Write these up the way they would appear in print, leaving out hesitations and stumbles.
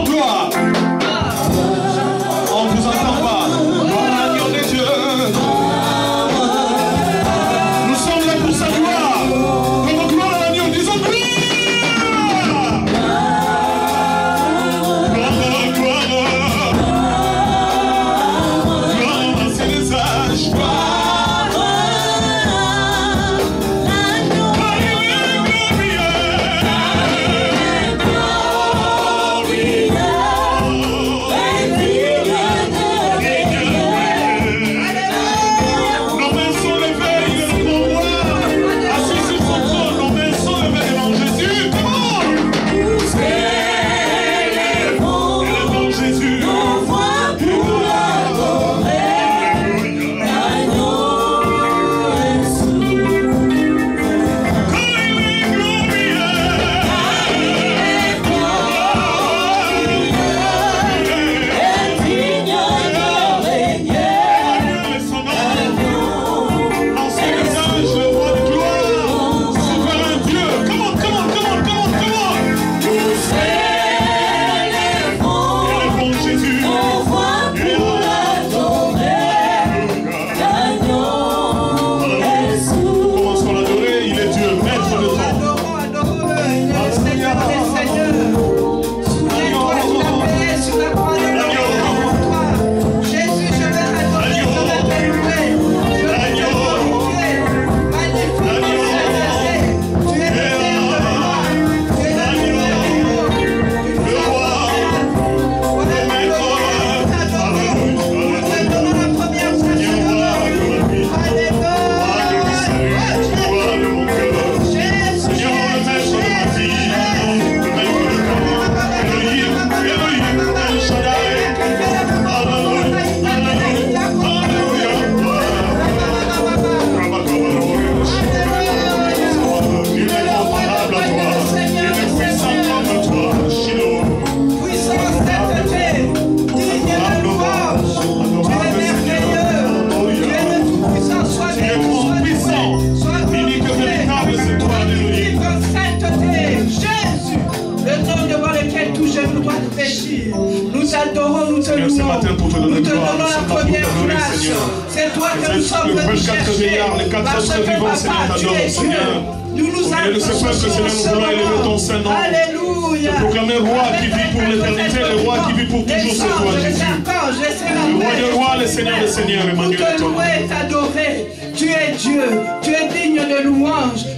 encore gloire. On ne vous entend pas. Gloire à l'agneau de Dieu. Nous sommes là pour sa gloire. Comme gloire à l'agneau, disons gloire.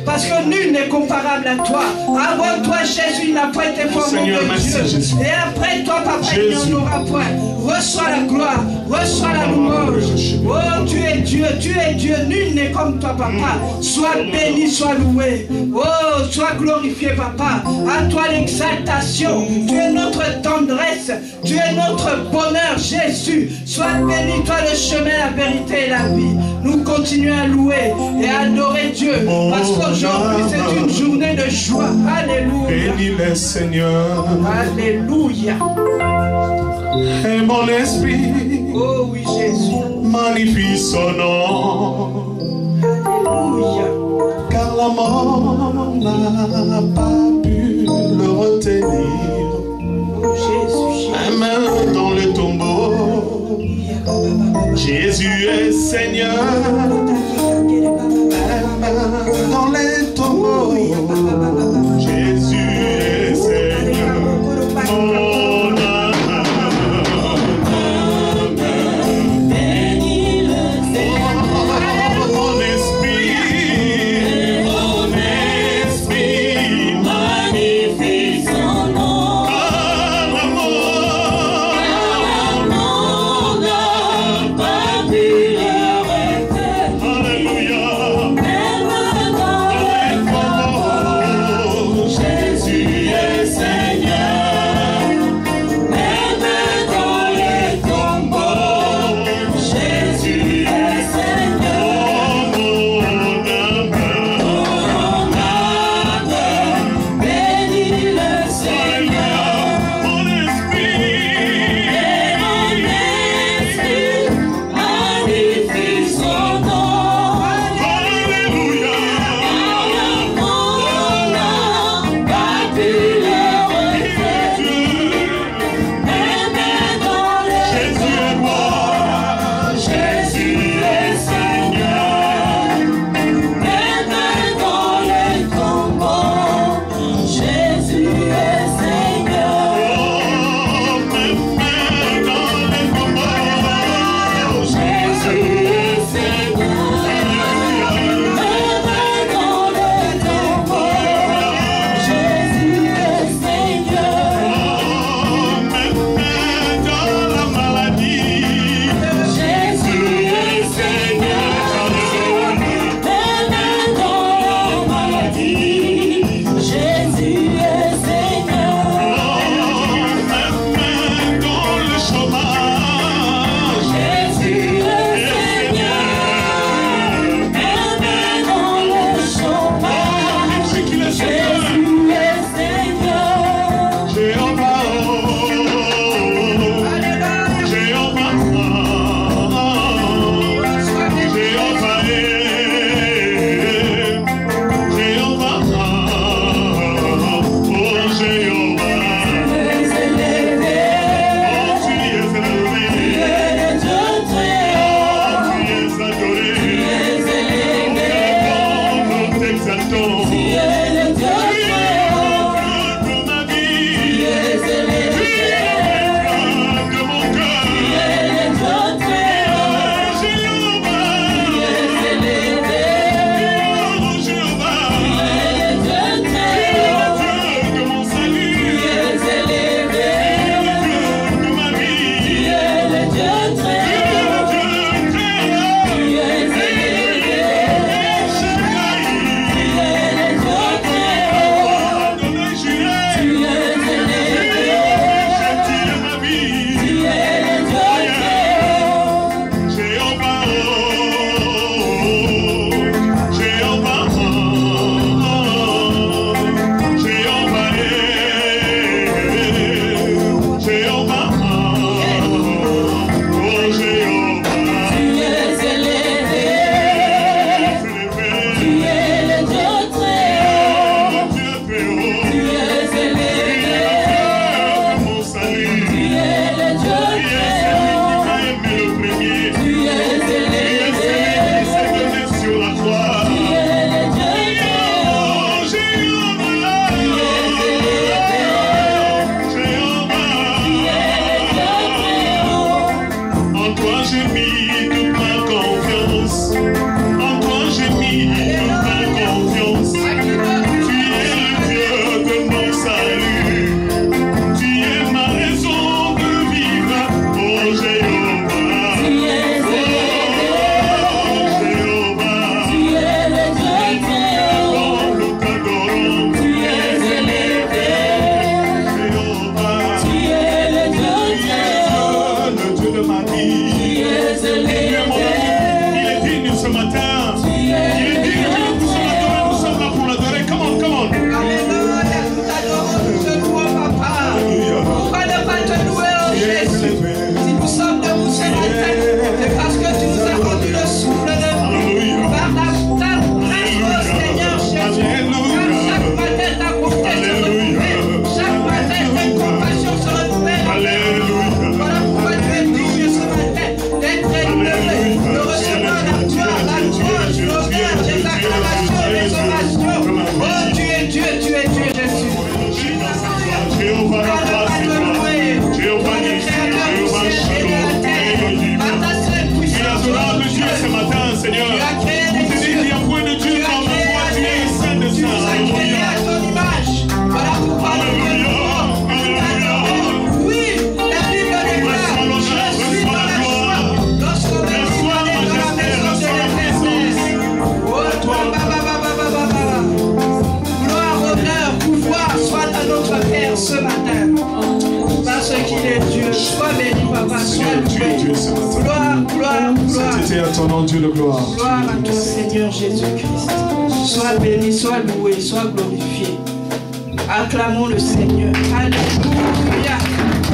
Parce que nul n'est comparable à toi. Avant toi, Jésus n'a pas été formé de Dieu. Et après toi, papa, il n'y en aura point. Reçois la gloire, reçois la louange. Oh, tu es Dieu, nul n'est comme toi, papa. Sois béni, sois loué. Oh, sois glorifié, papa. À toi l'exaltation. Tu es notre tendresse, tu es notre bonheur, Jésus. Sois béni, toi le chemin, la vérité et la vie. Nous continuons à louer et à adorer Dieu. Parce qu'aujourd'hui, c'est une journée de joie. Alléluia. Bénis le Seigneur. Alléluia. Et mon esprit, oh oui, Jésus, magnifie son nom. Alléluia. Car la mort n'a pas pu le retenir. Oh Jésus, Jésus. Même dans le tombeau, Jésus est Seigneur. Même dans les tombeaux, Jésus est Seigneur. Mon âme, bénis le Seigneur. Mon esprit magnifie son nom. Car la mort n'a pas pu l'arrêter. Sois béni, Papa. Sois Seigneur, tu es Dieu ce matin. Gloire, gloire, gloire. Sainteté à ton nom, Dieu de gloire. Gloire à toi, Seigneur Jésus-Christ. Sois béni, sois loué, sois glorifié. Acclamons le Seigneur. Alléluia.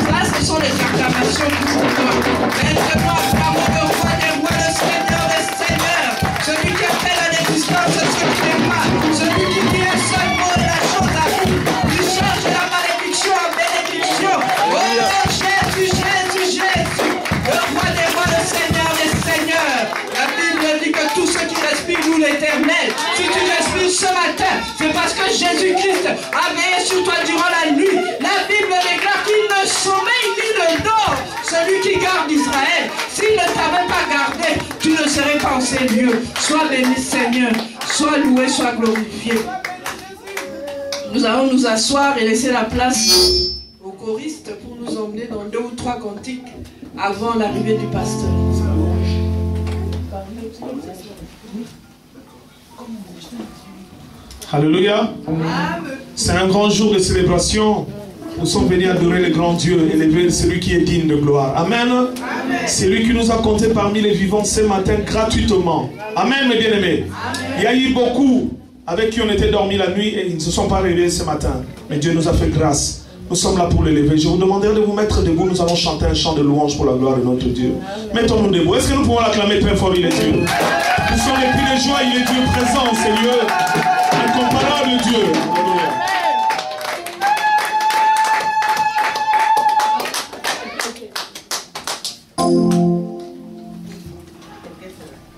Ça, ce sont les acclamations du Seigneur. Maintenant, acclamons le roi des rois, le Seigneur des seigneurs. Celui qui appelle à l'existence ce qui n'est pas. Celui qui dit un seul mot et la chose arrive. Il change la malédiction en bénédiction. Oh Jésus, Jésus, Jésus. Le roi des rois, le Seigneur des seigneurs. La Bible dit que tous ceux qui respirent louent l'Éternel. Si tu respires ce matin, c'est parce que Jésus-Christ a veillé sur toi durant la nuit. La Bible déclare qu'il ne sommeille ni ne dort. Celui qui garde Israël, s'il ne t'avait pas gardé, tu ne serais pas en ces lieux. Sois béni, Seigneur. Sois loué, sois glorifié. Nous allons nous asseoir et laisser la place aux choristes pour nous emmener dans 2 ou 3 cantiques avant l'arrivée du pasteur. Alléluia. C'est un grand jour de célébration. Nous sommes venus adorer le grand Dieu, élever celui qui est digne de gloire. Amen. C'est lui qui nous a comptés parmi les vivants ce matin gratuitement. Amen, mes bien-aimés. Il y a eu beaucoup avec qui on était dormis la nuit et ils ne se sont pas réveillés ce matin. Mais Dieu nous a fait grâce. Nous sommes là pour l'élever. Je vous demanderai de vous mettre debout. Nous allons chanter un chant de louange pour la gloire de notre Dieu. Mettons-nous debout. Est-ce que nous pouvons l'acclamer très fort? Il est Dieu. Nous sommes les cris de joie. Il est Dieu présent, Seigneur. Incomparable Dieu. Alléluia.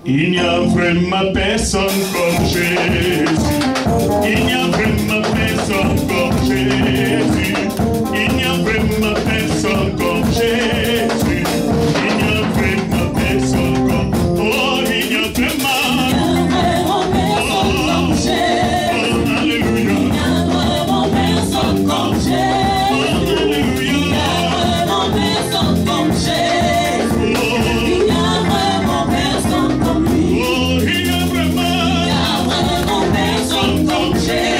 Il n'y a vraiment personne comme Jésus. Il n'y a vraiment personne comme Jésus. Il n'y a vraiment personne comme Jésus. Il n'y a vraiment personne comme... Oh, il n'y a vraiment personne comme Jésus. Alléluia. Il n'y a vraiment personne comme Jésus. Alléluia. Il n'y a vraiment personne comme Jésus. Il n'y a vraiment personne comme lui. Oh, il n'y a vraiment personne comme Jésus.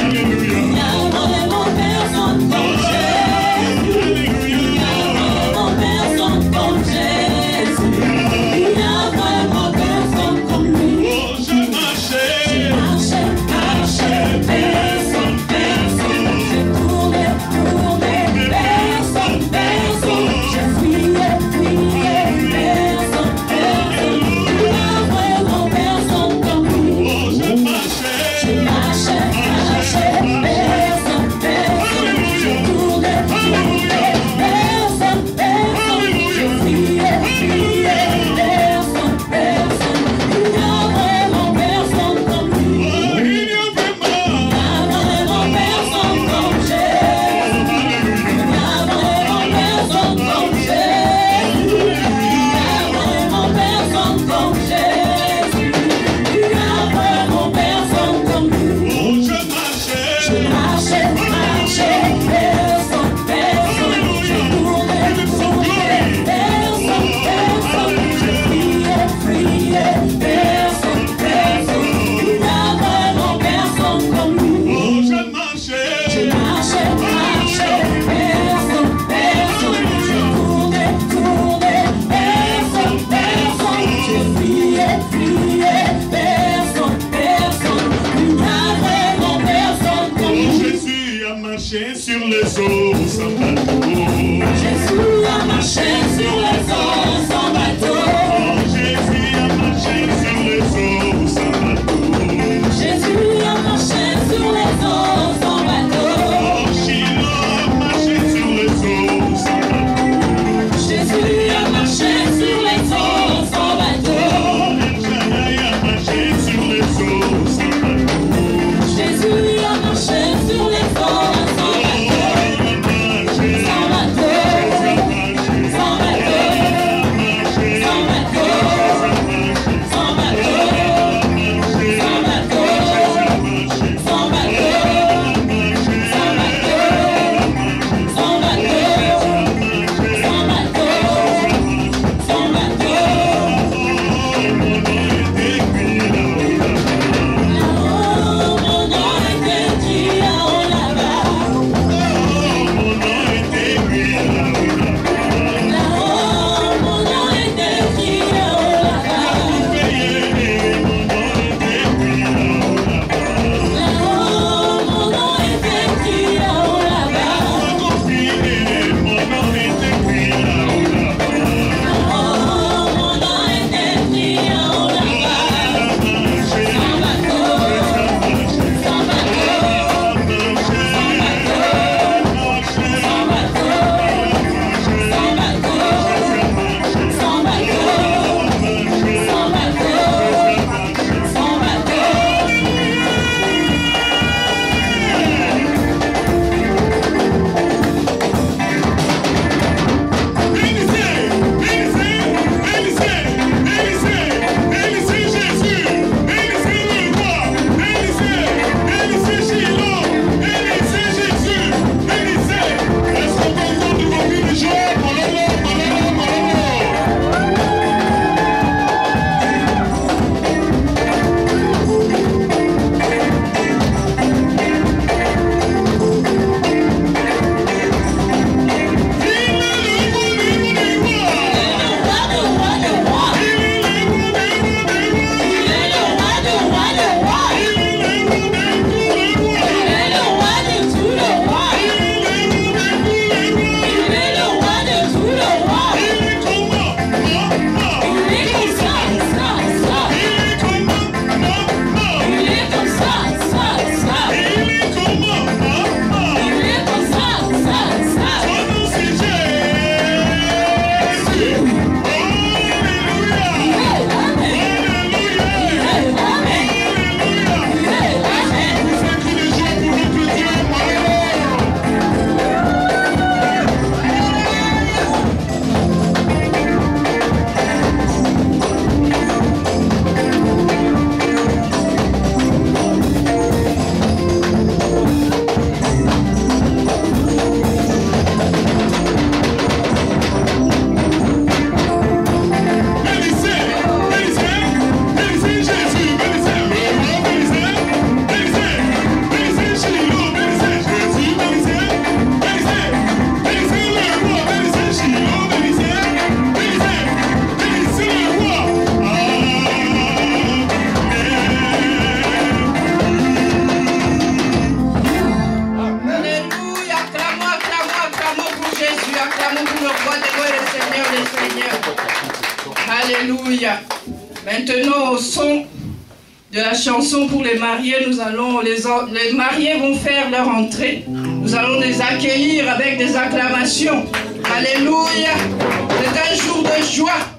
Alléluia. Il n'y a vraiment personne comme Jésus. Alléluia. Il n'y a vraiment personne comme Jésus. Il n'y a vraiment personne comme lui. Oh, je marchais, personne. J'ai tourné, personne. J'ai fouillé, personne. Il n'y a vraiment personne comme lui. Oh, je marchais, personne. J'ai tourné, personne. J'ai fouillé, personne. Il n'y a vraiment personne comme lui. Oh, il n'y a vraiment personne comme Jésus. Il n'y a vraiment personne comme Jésus. Il n'y a vraiment personne comme Jésus. Il n'y a vraiment personne comme lui. Oh, je marchais, personne. J'ai tourné, personne. J'ai fouillé, personne. Il n'y a vraiment personne comme lui. Oh, je marchais, personne. J'ai tourné, personne. J'ai fouillé, personne. Il n'y a vraiment personne comme lui. Jésus a marché sur les eaux sans bateau. Jésus a marché sur les eaux sans bateau. Jésus a marché sur les eaux sans bateau. Jésus a marché sur les eaux sans bateau. Chilo a marché sur les eaux sans bateau. Jésus a marché sur les eaux sans bateau. El a marché sur les eaux sans bateau. Jésus a marché sur les eaux sans bateau. Sans bateau. acclamons pour le roi des rois et le Seigneur des seigneurs. Alléluia. Maintenant, au son de la chanson pour les mariés, les mariés vont faire leur entrée. Nous allons les accueillir avec des acclamations. Alléluia. C'est un jour de joie.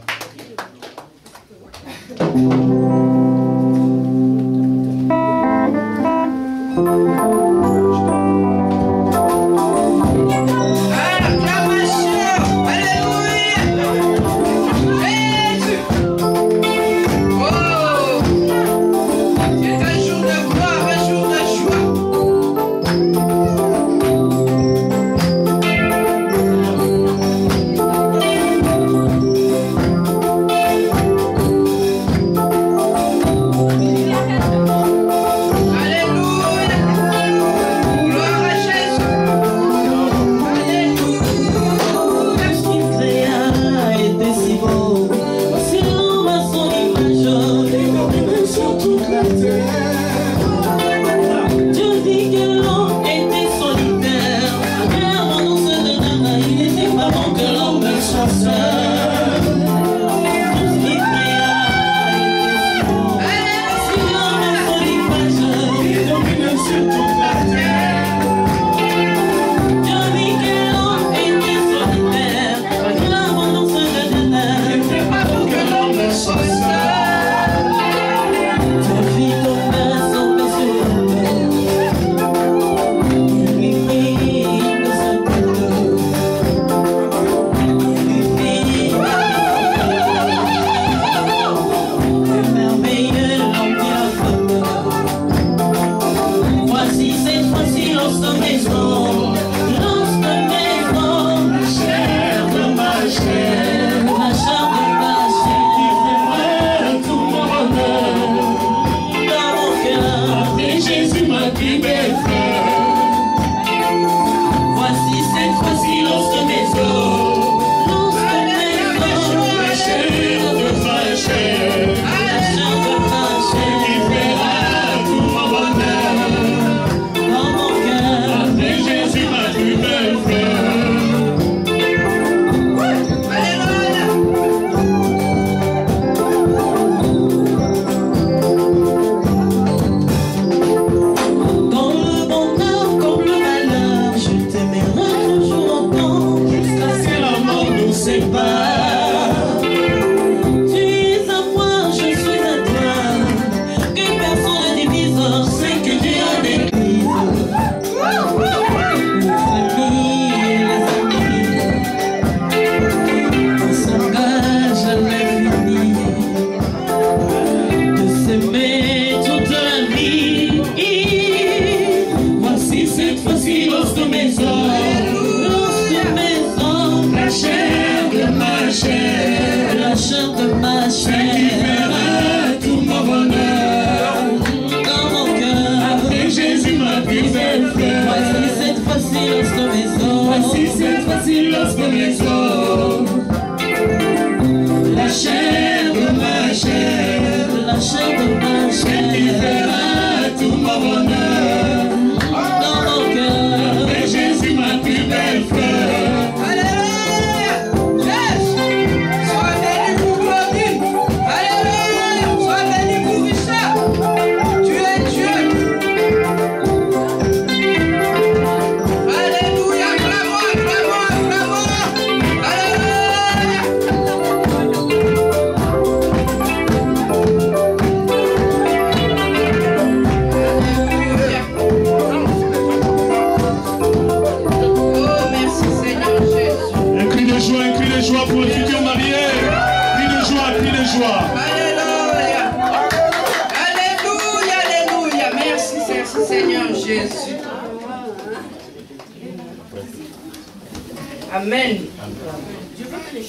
Amen.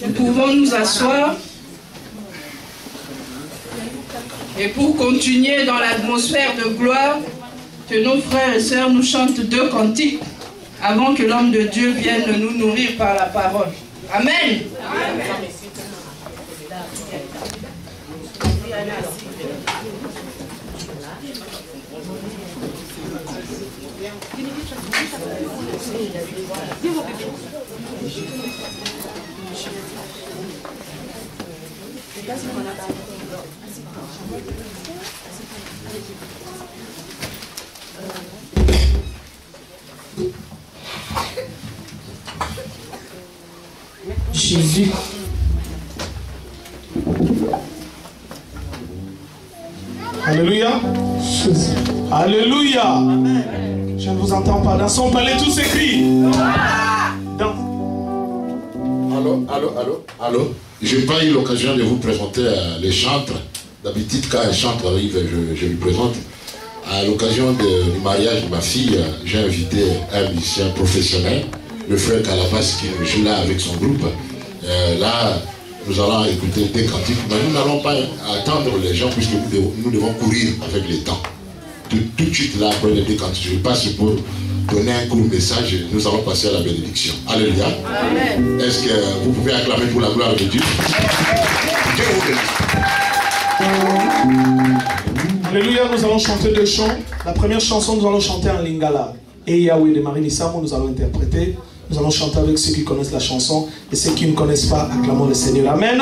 Nous pouvons nous asseoir. Et pour continuer dans l'atmosphère de gloire, que nos frères et sœurs nous chantent 2 cantiques avant que l'homme de Dieu vienne nous nourrir par la parole. Amen. Amen. Jésus. Alléluia. Alléluia. Je ne vous entends pas. Dans son palais, tout s'écrit. Allô. Je n'ai pas eu l'occasion de vous présenter les chantres. D'habitude, quand un chantre arrive, je lui présente. À l'occasion du mariage de ma fille, j'ai invité un musicien professionnel, le frère Calabas, qui joue là avec son groupe. Là, nous allons écouter des cantiques, mais nous n'allons pas attendre les gens puisque nous devons courir avec le temps. Tout de suite là, après les deux cantiques, je passe pour donner un court message et nous allons passer à la bénédiction. Alléluia. Amen. Est-ce que vous pouvez acclamer pour la gloire de Dieu? Dieu vous bénisse. Alléluia, nous allons chanter deux chants. La première chanson, nous allons chanter en lingala. Et Yahweh de Marie Nissamo, nous allons interpréter. Nous allons chanter avec ceux qui connaissent la chanson. Et ceux qui ne connaissent pas, acclamons le Seigneur. Amen.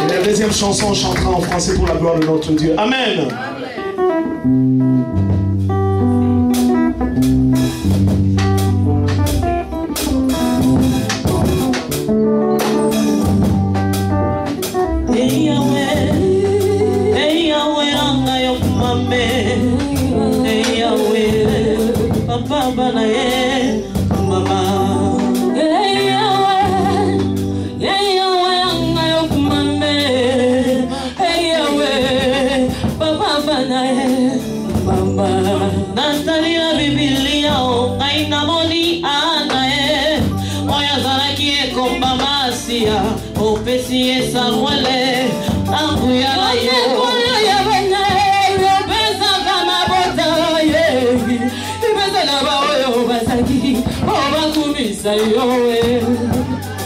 Et la deuxième chanson, on chantera en français pour la gloire de notre Dieu. Amen.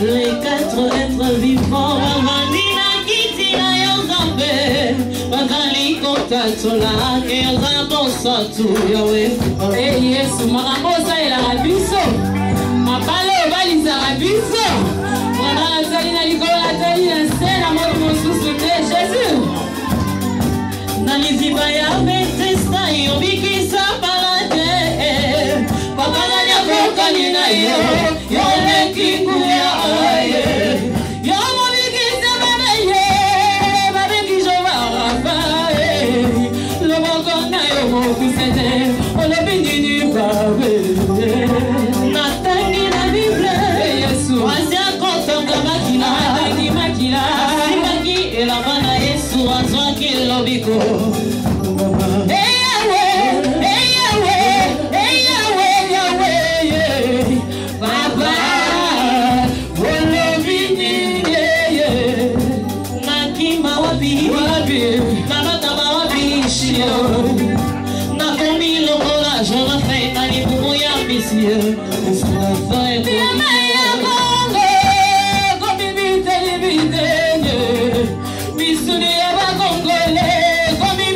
Les quatre êtres vivants, Mamandina Kitina Yozambe, Magali Kotatula, Yazabosatu Yahweh. Eh Yesu, Marabosa et la Rabiso, Mapale Valisa Rabiso, Mwana Salina Nicola Talina Sena, Mon Soussouté, Jésus. Nalizibaya Betesta, Yobiki Sapalate, Papalania Bokanina Yo. Yo making ya aye, yo making sabanaye, making jovarafaye. Le mokona yo mokisete, ole bindini babe. Natangi na Bible, Yesu. Asia kotonga makila, natangi makila. Simaki elabana Yesu azwa kilobiko. Come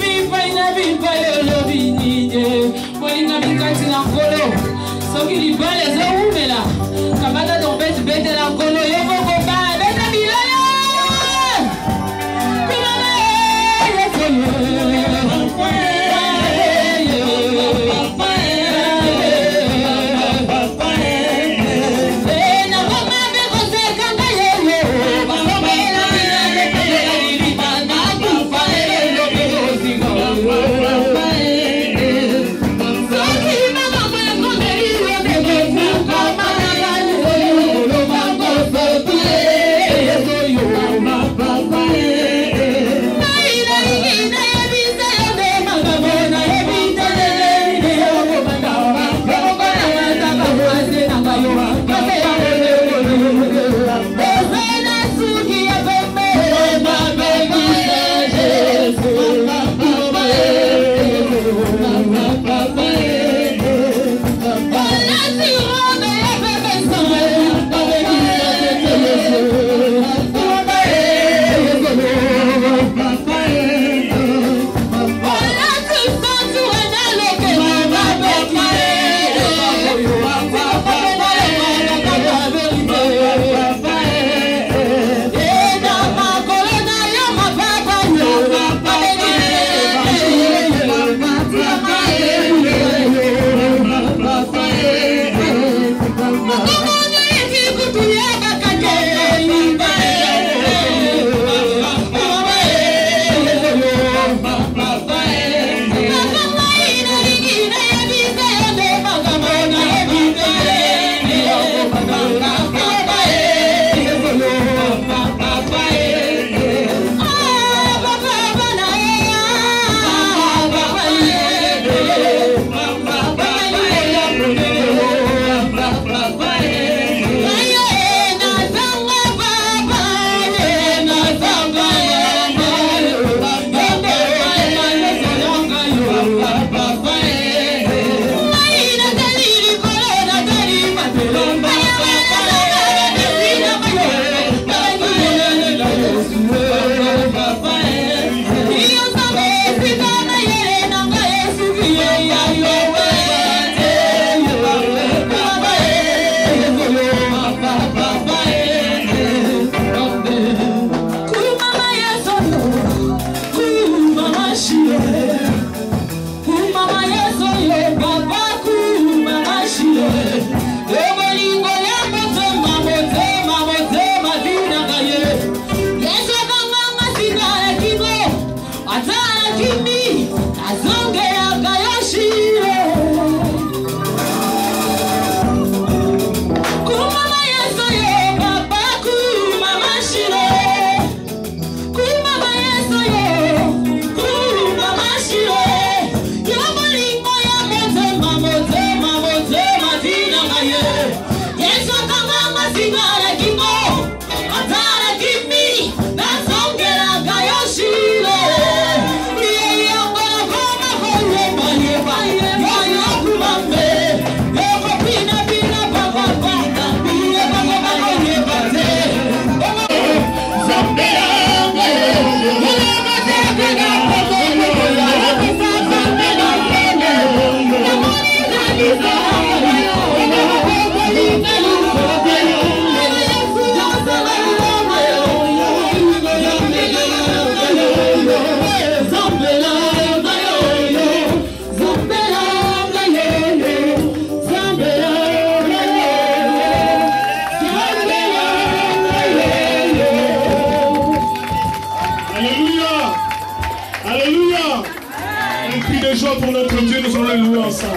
encore pour notre Dieu, nous allons le louer ensemble.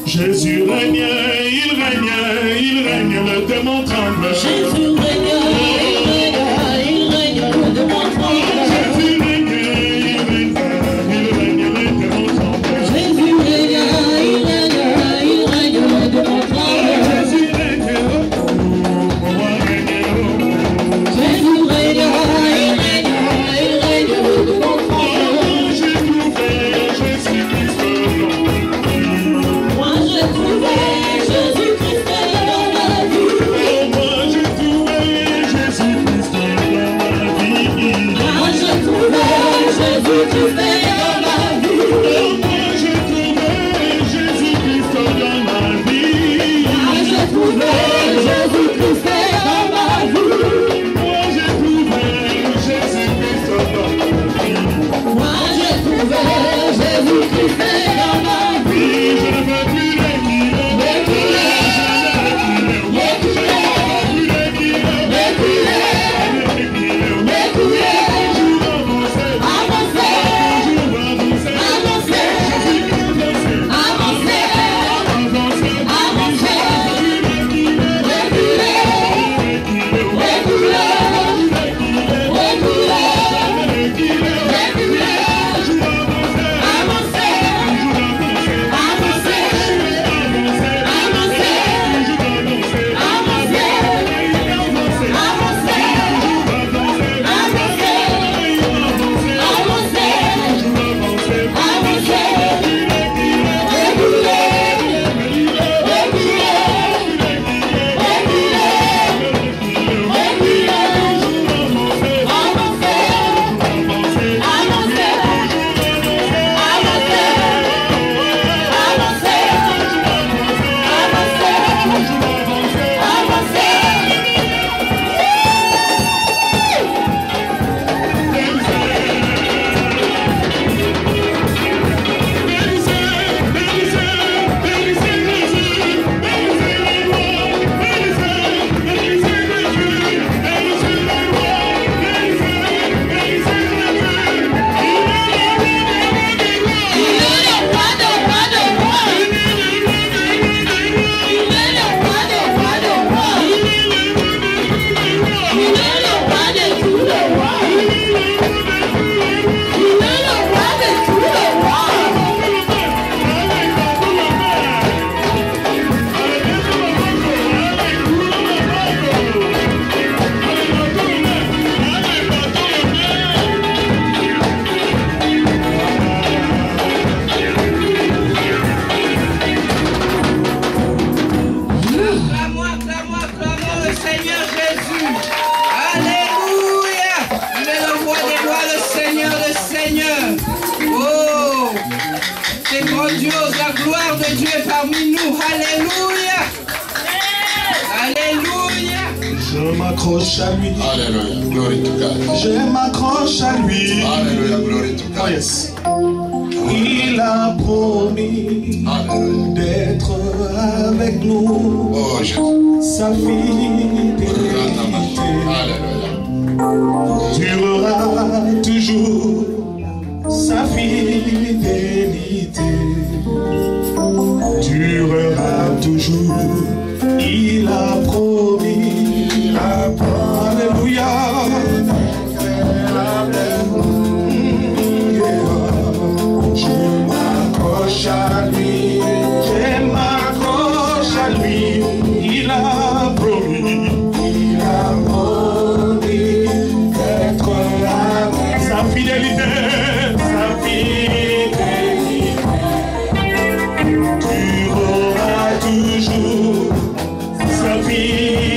Jésus règne, il règne, le démon tremble. Jésus règne, le démon tremble. Jésus règne, le démon tremble. Jésus règne, le démon tremble. Jésus règne, roi règne. Jésus règne, le démon tremble. J'ai trouvé Jésus-Christ. Moi j'ai trouvé Jésus-Christ dans ma vie. Moi j'ai trouvé Jésus-Christ dans ma vie. Moi j'ai trouvé Jésus-Christ dans ma vie. Moi j'ai trouvé Jésus-Christ dans ma vie. Moi j'ai trouvé Jésus-Christ dans ma vie. Moi j'ai trouvé Jésus-Christ dans ma vie. Moi j'ai trouvé Jésus-Christ dans ma vie. Je ne veux plus Dieu est parmi nous. Alléluia. Alléluia. Je m'accroche à lui. Alléluia. Glory to God. Je m'accroche à lui. Alléluia. Glory to God. Oh yes. Il a promis d'être avec nous. Oh Jésus. Sa fidélité durera toujours. Sa fidélité durera toujours. Il a promis. Alléluia. Je m'accroche à lui. Je m'accroche à lui. Il a promis. Il a promis d'être avec sa fidélité. Sa fidélité durera toujours. Sa fidélité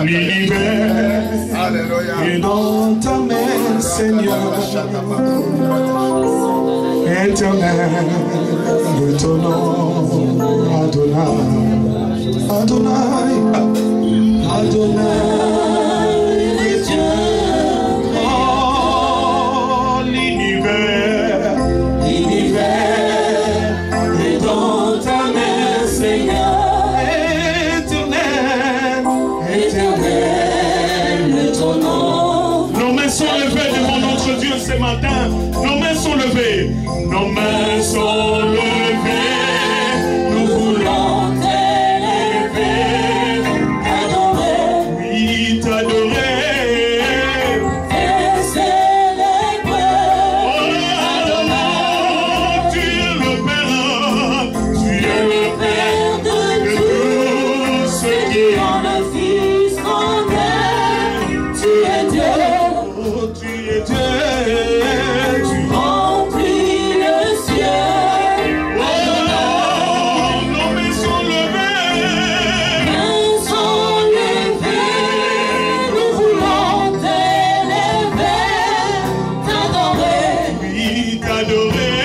L'univers est dans ta main, Seigneur. Éternel de ton nom, Adonai, Adonai, Adonai, Dieu. Oh, l'univers est dans ta main, Seigneur. Éternel de ton nom. Nos mains sont levées devant notre Dieu ce matin. Nos mains sont levées. Nos mains sont levées. Nous voulons t'élever, t'adorer. Oui, t'adorer. Te célébrer. Oh, tu es le Père. Tu es le Père de tous ceux qui ont le Fils en eux. Tu es Dieu. Oh, tu es Dieu. Tu remplis le ciel. Oh, nos mains sont levées. Mains sont levées. Nous voulons t'élever, t'adorer. Oui, t'adorer.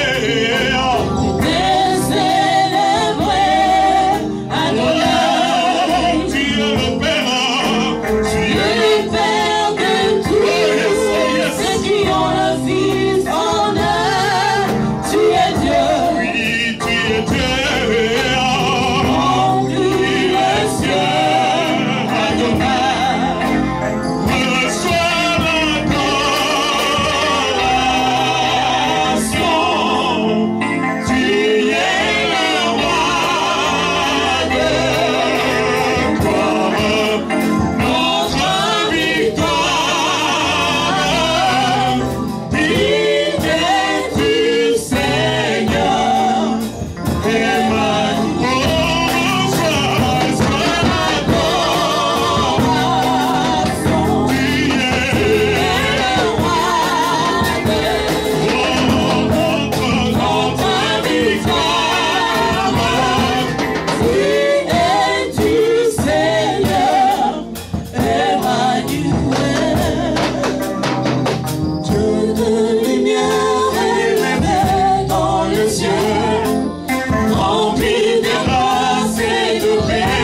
Te célébrer. Adonai. Tu es le Père. Tu es le Père de tous ceux qui ont le Fils en eux. Tu es Dieu. Oui, tu es Dieu. Remplis le ciel. Adonai. Reçois l'adoration. Tu es le roi de gloire. Notre victoire. Digne es-tu, Seigneur. Emmanuel. Reçois l'adoration. Tu es le roi de notre victoire. Digne es-tu, Seigneur. Emmanuel. Dieu de lumière élevé dans le ciel, rempli de grâce et de paix,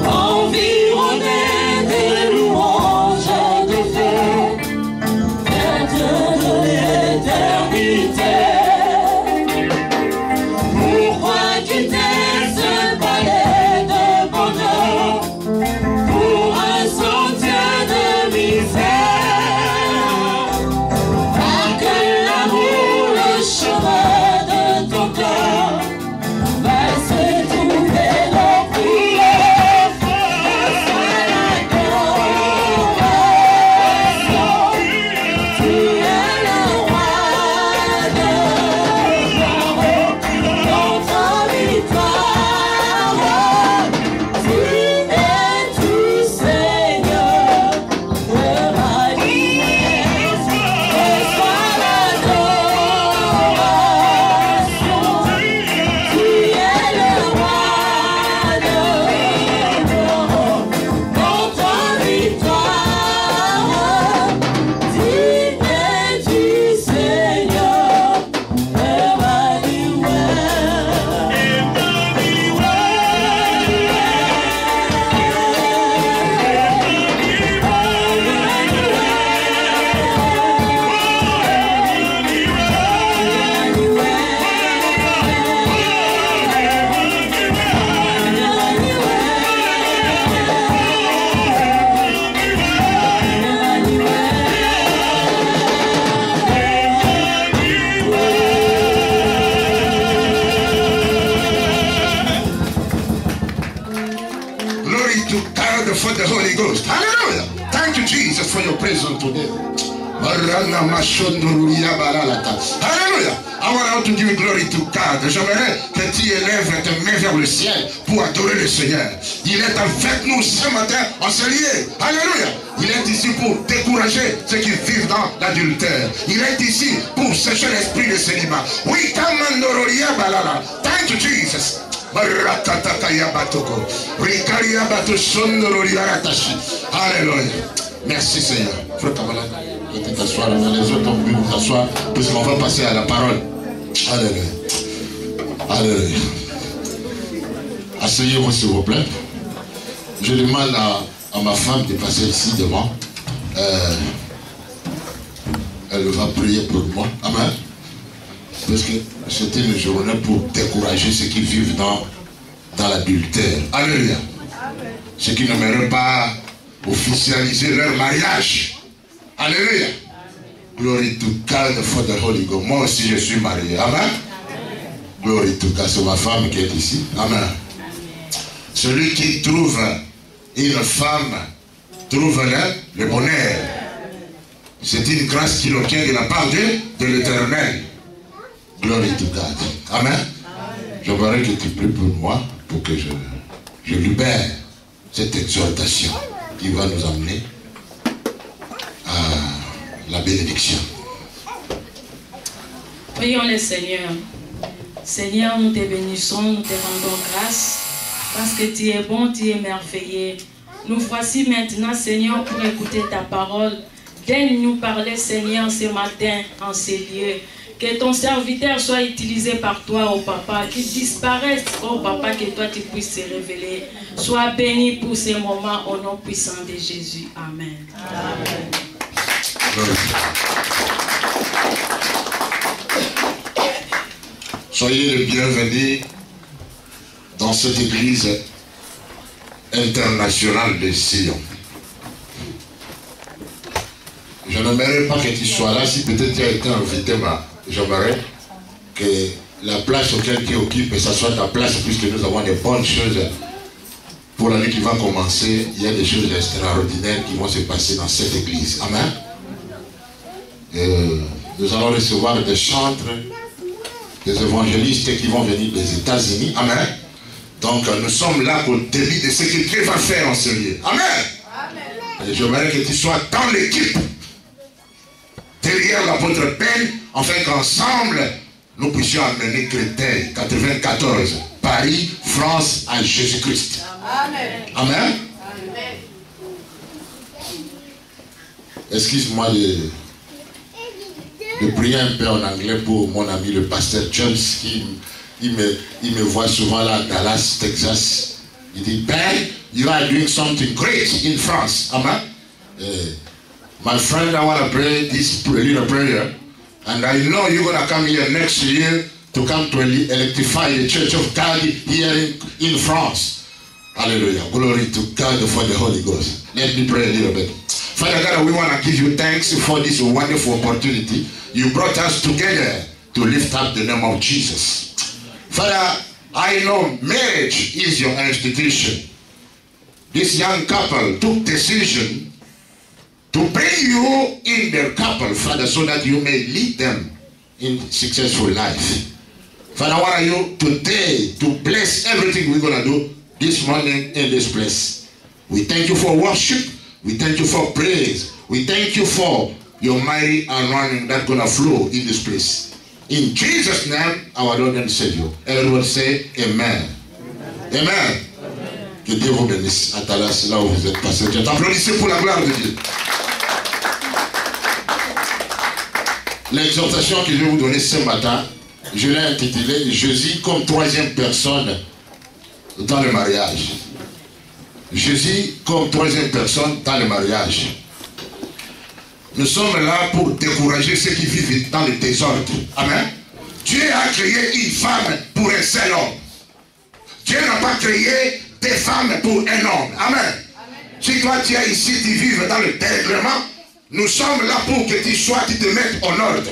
environné des louanges de feu, Dieu de l'éternité. Pourquoi quitter ce palais de bonheur pour un sentier de misère? Pas que l'amour, le chemin de ton cœur va se trouver dans prière. Reçois l'adoration. Tu es le roi de notre victoire. Digne es-tu, Seigneur. Emmanuel. Reçois l'adoration. Tu es le roi de notre victoire. Digne es-tu, Seigneur. Glory to God for the Holy Ghost. Hallelujah. Thank you, Jesus, for your presence today. Hallelujah. I want to give glory to God. J'aimerais que tu élèves tes mains vers le ciel pour adorer le Seigneur. Il est avec nous ce matin en ce lieu. Alléluia. Il est ici pour décourager ceux qui vivent dans l'adultère. Il est ici pour sécher l'esprit de célibat. Oui, Thank you, Jesus. Alléluia. Merci Seigneur. Frère Kamala, je vais t'asseoir. Les autres ont pu nous asseoir puisqu'on va passer à la parole. Alléluia. Alléluia. Asseyez-vous s'il vous plaît. Je demande à ma femme de passer ici devant. Elle va prier pour moi. Amen. Parce que c'était une journée pour décourager ceux qui vivent dans l'adultère. Alléluia. Ceux qui n'aimeraient pas officialiser leur mariage. Alléluia. Glory to God for the Holy Ghost. Moi aussi je suis marié. Amen. Glory to God. C'est ma femme qui est ici. Amen. Celui qui trouve une femme trouve le bonheur. C'est une grâce qui l'obtient de la part de l'Éternel. Glory to God. Amen. J'aimerais que tu pries pour moi pour que je libère cette exhortation qui va nous amener à la bénédiction. Prions le Seigneur. Seigneur, nous te bénissons, nous te rendons grâce parce que tu es bon, tu es merveilleux. Nous voici maintenant, Seigneur, pour écouter ta parole. Viens nous parler, Seigneur, ce matin en ces lieux. Que ton serviteur soit utilisé par toi, oh Papa, qu'il disparaisse, oh Papa, que toi tu puisses se révéler. Sois béni pour ces moments au nom puissant de Jésus. Amen. Amen. Soyez les bienvenus dans cette église internationale de Sion. Je n'aimerais pas que tu sois là. Si peut-être tu as été invité, j'aimerais que la place auquel tu occupes, ça soit ta place, puisque nous avons des bonnes choses pour l'année qui va commencer. Il y a des choses extraordinaires qui vont se passer dans cette église. Amen. Nous allons recevoir des chantres, des évangélistes qui vont venir des États-Unis. Amen. Donc nous sommes là au début de ce que Dieu va faire en ce lieu. Amen. Et j'aimerais que tu sois dans l'équipe derrière l'apôtre Ben, afin qu'ensemble nous puissions amener Créteil 94, Paris, France à Jésus-Christ. Amen. Amen. Amen. Excuse-moi de prier un peu en anglais pour mon ami le pasteur James qui il me voit souvent là à Dallas, Texas. Il dit, Ben, you are doing something great in France. Amen. My friend, I want to pray this little prayer, and I know you're going to come here next year to come to electrify the Church of God here in France. Hallelujah. Glory to God for the Holy Ghost. Let me pray a little bit. Father God, we want to give you thanks for this wonderful opportunity. You brought us together to lift up the name of Jesus. Father, I know marriage is your institution. This young couple took decision to bring you in their couple, Father, so that you may lead them in successful life. Father, I want you today to bless everything we're going to do this morning in this place. We thank you for worship. We thank you for praise. We thank you for your mighty anointing that's going to flow in this place. In Jesus' name, our Lord and Savior. Everyone say Amen. Amen. Amen. Que Dieu vous bénisse. À Talas, là où vous êtes passé. Applaudissez pour la gloire de Dieu. L'exhortation que je vais vous donner ce matin, je l'ai intitulée Jésus comme troisième personne dans le mariage. Jésus comme troisième personne dans le mariage. Nous sommes là pour décourager ceux qui vivent dans le désordre. Amen. Dieu a créé une femme pour un seul homme. Dieu n'a pas créé des femmes pour un homme. Amen. Si toi tu es ici, tu vives dans le dérèglement, nous sommes là pour que tu te mettes en ordre.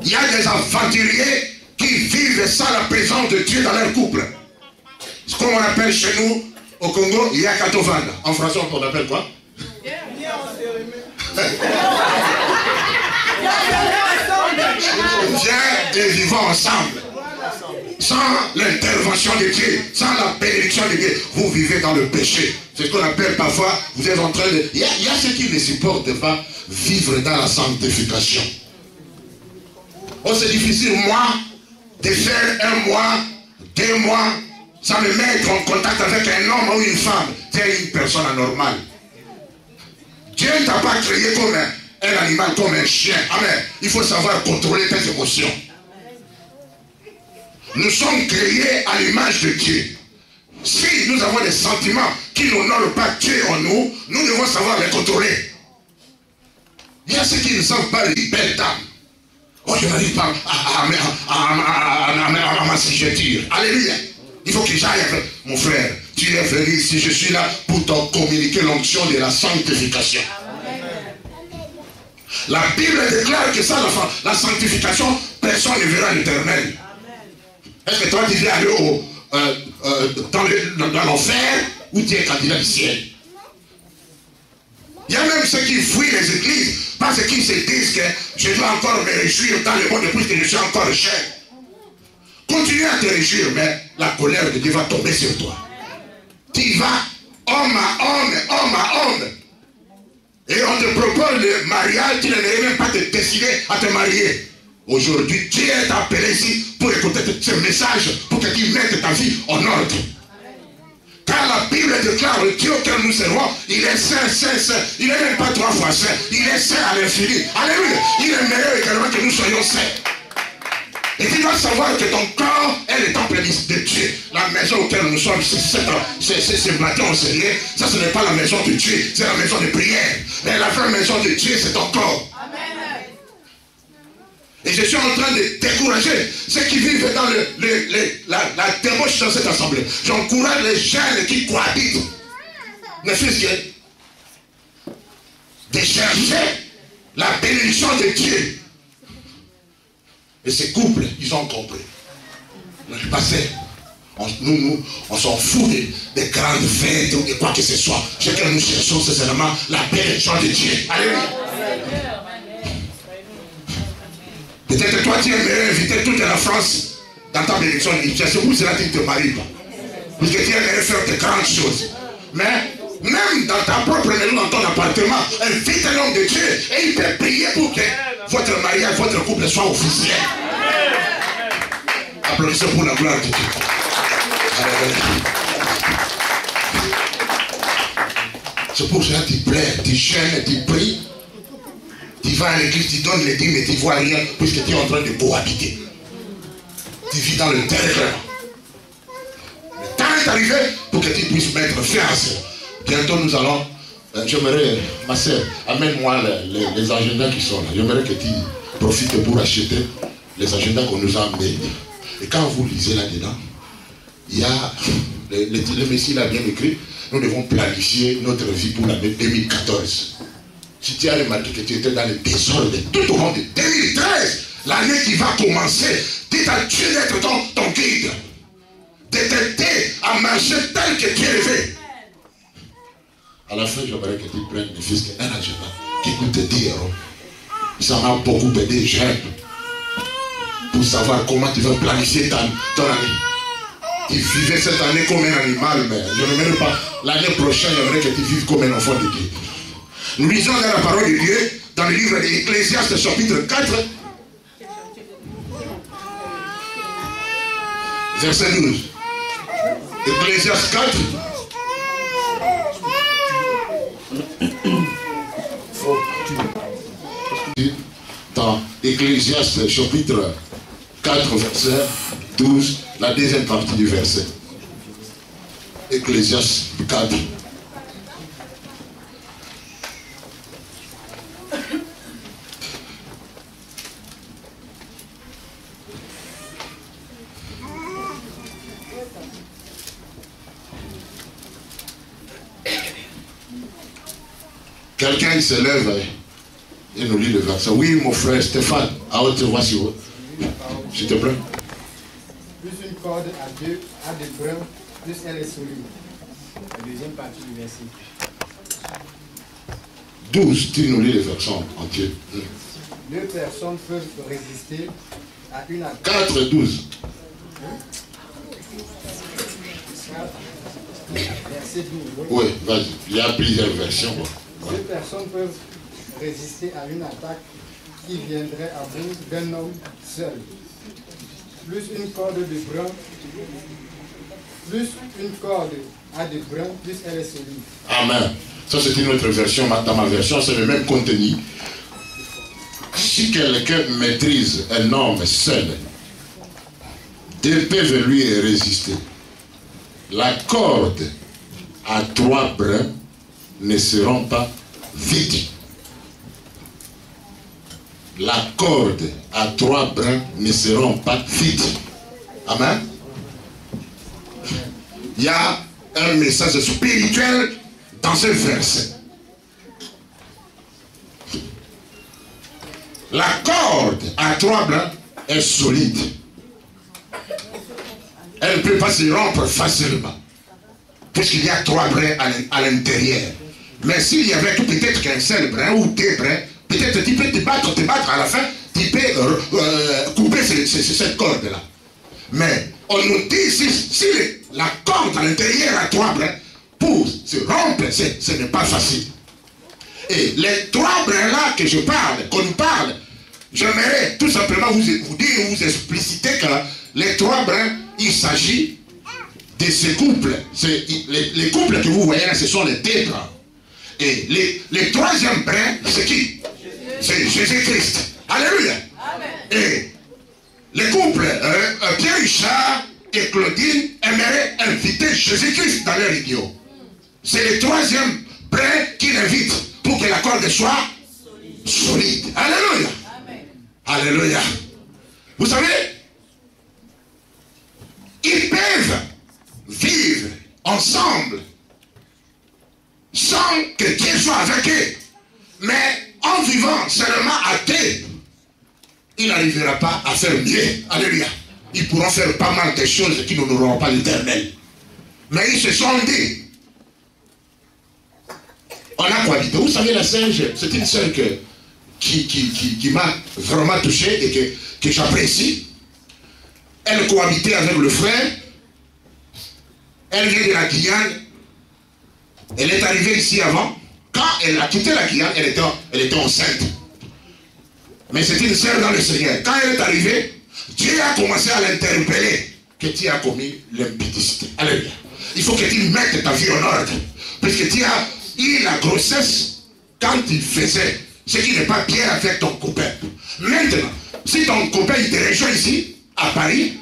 Il y a des aventuriers qui vivent sans la présence de Dieu dans leur couple. Ce qu'on appelle chez nous, au Congo, il y a Katovanda. En français, on appelle quoi? Viens et vivons ensemble. Sans l'intervention de Dieu, sans la bénédiction de Dieu, vous vivez dans le péché. C'est ce qu'on appelle parfois, vous êtes en train de... Il y a ceux qui ne supportent pas vivre dans la sanctification. Oh, c'est difficile, moi, de faire 1 mois, 2 mois, sans me mettre en contact avec un homme ou une femme. Tu es une personne anormale. Dieu ne t'a pas créé comme un animal, comme un chien. Amen. Il faut savoir contrôler tes émotions. Nous sommes créés à l'image de Dieu. Si nous avons des sentiments qui n'honorent pas Dieu en nous, nous devons savoir les contrôler. Il y a ceux qui ne savent pas les belles dames. Oh, je n'arrive pas à m'assujettir. Alléluia. Il faut que j'aille avec mon frère. Tu es venu ici, je suis là pour te communiquer l'onction de la sanctification. La Bible déclare que ça, la sanctification, personne ne verra l'Éternel. Est-ce que toi tu viens aller dans l'enfer ou tu es candidat du ciel? Il y a même ceux qui fuient les églises parce qu'ils se disent que je dois encore me réjouir dans le monde puisque je suis encore cher. Continue à te réjouir, mais la colère de Dieu va tomber sur toi. Tu vas homme à homme, homme à homme. Et on te propose le mariage, tu n'avais même pas te décider à te marier. Aujourd'hui, Dieu est appelé ici pour écouter ce message, pour que tu mettes ta vie en ordre. Car la Bible déclare le Dieu auquel nous servons, il est saint, saint, saint. Il n'est même pas 3 fois saint, il est saint à l'infini. Alléluia. Il est meilleur également que nous soyons saints. Et tu dois savoir que ton corps est le temple de Dieu. La maison auquel nous sommes, ce matin au Seigneur, ça ce n'est pas la maison de Dieu, c'est la maison de prière. Mais la vraie maison de Dieu, c'est ton corps. Et je suis en train de décourager ceux qui vivent dans la débauche dans cette assemblée. J'encourage les jeunes qui cohabitent, ne fût-ce que de chercher la bénédiction de Dieu. Et ces couples, ils ont compris. Dans le passé, on s'en fout des grandes fêtes ou de quoi que ce soit. Ce que nous cherchons, c'est seulement la bénédiction de Dieu. Alléluia. Peut-être toi tu aimerais inviter toute la France dans ta bénédiction. C'est pour cela que tu ne te maries pas. Parce que tu aimerais faire de grandes choses. Mais même dans ta propre maison, dans ton appartement, invite un homme de Dieu et il peut prier pour que votre mariage, votre couple soit officiel. Applaudissez pour la gloire de Dieu. C'est pour cela que tu pleures, tu jeûnes, tu pries. Tu vas à l'église, tu donnes les dîmes, mais tu ne vois rien puisque tu es en train de cohabiter. Tu vis dans le terreur. Le temps est arrivé pour que tu puisses mettre fin à ça. Bientôt nous allons, j'aimerais, ma soeur, amène-moi les agendas qui sont là. J'aimerais que tu profites pour acheter les agendas qu'on nous a amenés. Et quand vous lisez là-dedans, il y a, le Messie l'a bien écrit, nous devons planifier notre vie pour l'année 2014. Si tu as remarqué que tu étais dans le désordre tout au long de 2013, l'année qui va commencer, dis à Dieu d'être ton guide, de t'aider à marcher tel que tu es élevé. À la fin, j'aimerais que tu prennes ne fût qu'un agenda qui coûte 10 €. Ça m'a beaucoup aidé, j'aime, pour savoir comment tu vas planifier ton année. Tu vivais cette année comme un animal, mais je n'aimerais pas. L'année prochaine, j'aimerais que tu vives comme un enfant de Dieu. Nous lisons dans la parole de Dieu, dans le livre d'Ecclésiaste, chapitre 4, verset 12. Ecclésiaste 4. Dans Ecclésiaste, chapitre 4, verset 12, la deuxième partie du verset. Ecclésiaste 4. Quelqu'un se lève et nous lit le verset. Oui, mon frère Stéphane, à haute voix, s'il te plaît. Plus une corde à des brins, plus elle est solide. La deuxième partie du verset. 12, tu nous lis le verset entier. 2 personnes peuvent résister à une attaque. 4 et 12. Verset 12. Oui, vas-y. Il y a plusieurs versions. 2 personnes peuvent résister à une attaque qui viendrait à bout d'un homme seul. Plus une corde de brin, plus une corde à de brin, plus elle est solide. Amen. Ça c'est une autre version, dans ma version c'est le même contenu. Si quelqu'un maîtrise un homme seul, deux peuvent lui résister. La corde à 3 brins ne seront pas vides. La corde à 3 brins ne seront pas vides. Amen. Il y a un message spirituel dans ce verset. La corde à 3 brins est solide. Elle ne peut pas se rompre facilement. Puisqu'il y a 3 brins à l'intérieur. Mais s'il y avait peut-être qu'un seul brin ou 2 brins, peut-être tu peux te battre à la fin, tu peux couper cette corde-là. Mais on nous dit ici, si la corde à l'intérieur a 3 brins, pour se rompre, ce n'est pas facile. Et les 3 brins-là que je parle, qu'on parle, j'aimerais tout simplement vous dire, vous expliciter que les 3 brins, il s'agit de ces couples. Les couples que vous voyez là, ce sont les 2 brins. Et les 3e brin, c'est qui? C'est Jésus-Christ. Alléluia. Amen. Et les couples, Pierre-Richard et Claudine aimeraient inviter Jésus-Christ dans leur idiot. C'est le 3e brin qui l'invite pour que la corde soit solide. Alléluia. Amen. Alléluia. Vous savez, ils peuvent vivre ensemble sans que Dieu soit avec eux. Mais en vivant seulement à deux, il n'arrivera pas à faire mieux. Alléluia. Ils pourront faire pas mal de choses qui n'honoreront pas l'Éternel. Mais ils se sont dit, on a cohabité. Vous savez, la sœur, c'est une sœur qui m'a vraiment touché et que j'apprécie. Elle cohabitait avec le frère. Elle vient de la Guyane. Elle est arrivée ici avant. Quand elle a quitté la Guyane, elle était enceinte. Mais c'est une sœur dans le Seigneur. Quand elle est arrivée, Dieu a commencé à l'interpeller que tu as commis l'impudicité. Alléluia. Il faut que tu mettes ta vie en ordre. Parce que tu as eu la grossesse quand il faisait ce qui n'est pas bien avec ton copain. Maintenant, si ton copain il te rejoint ici, à Paris,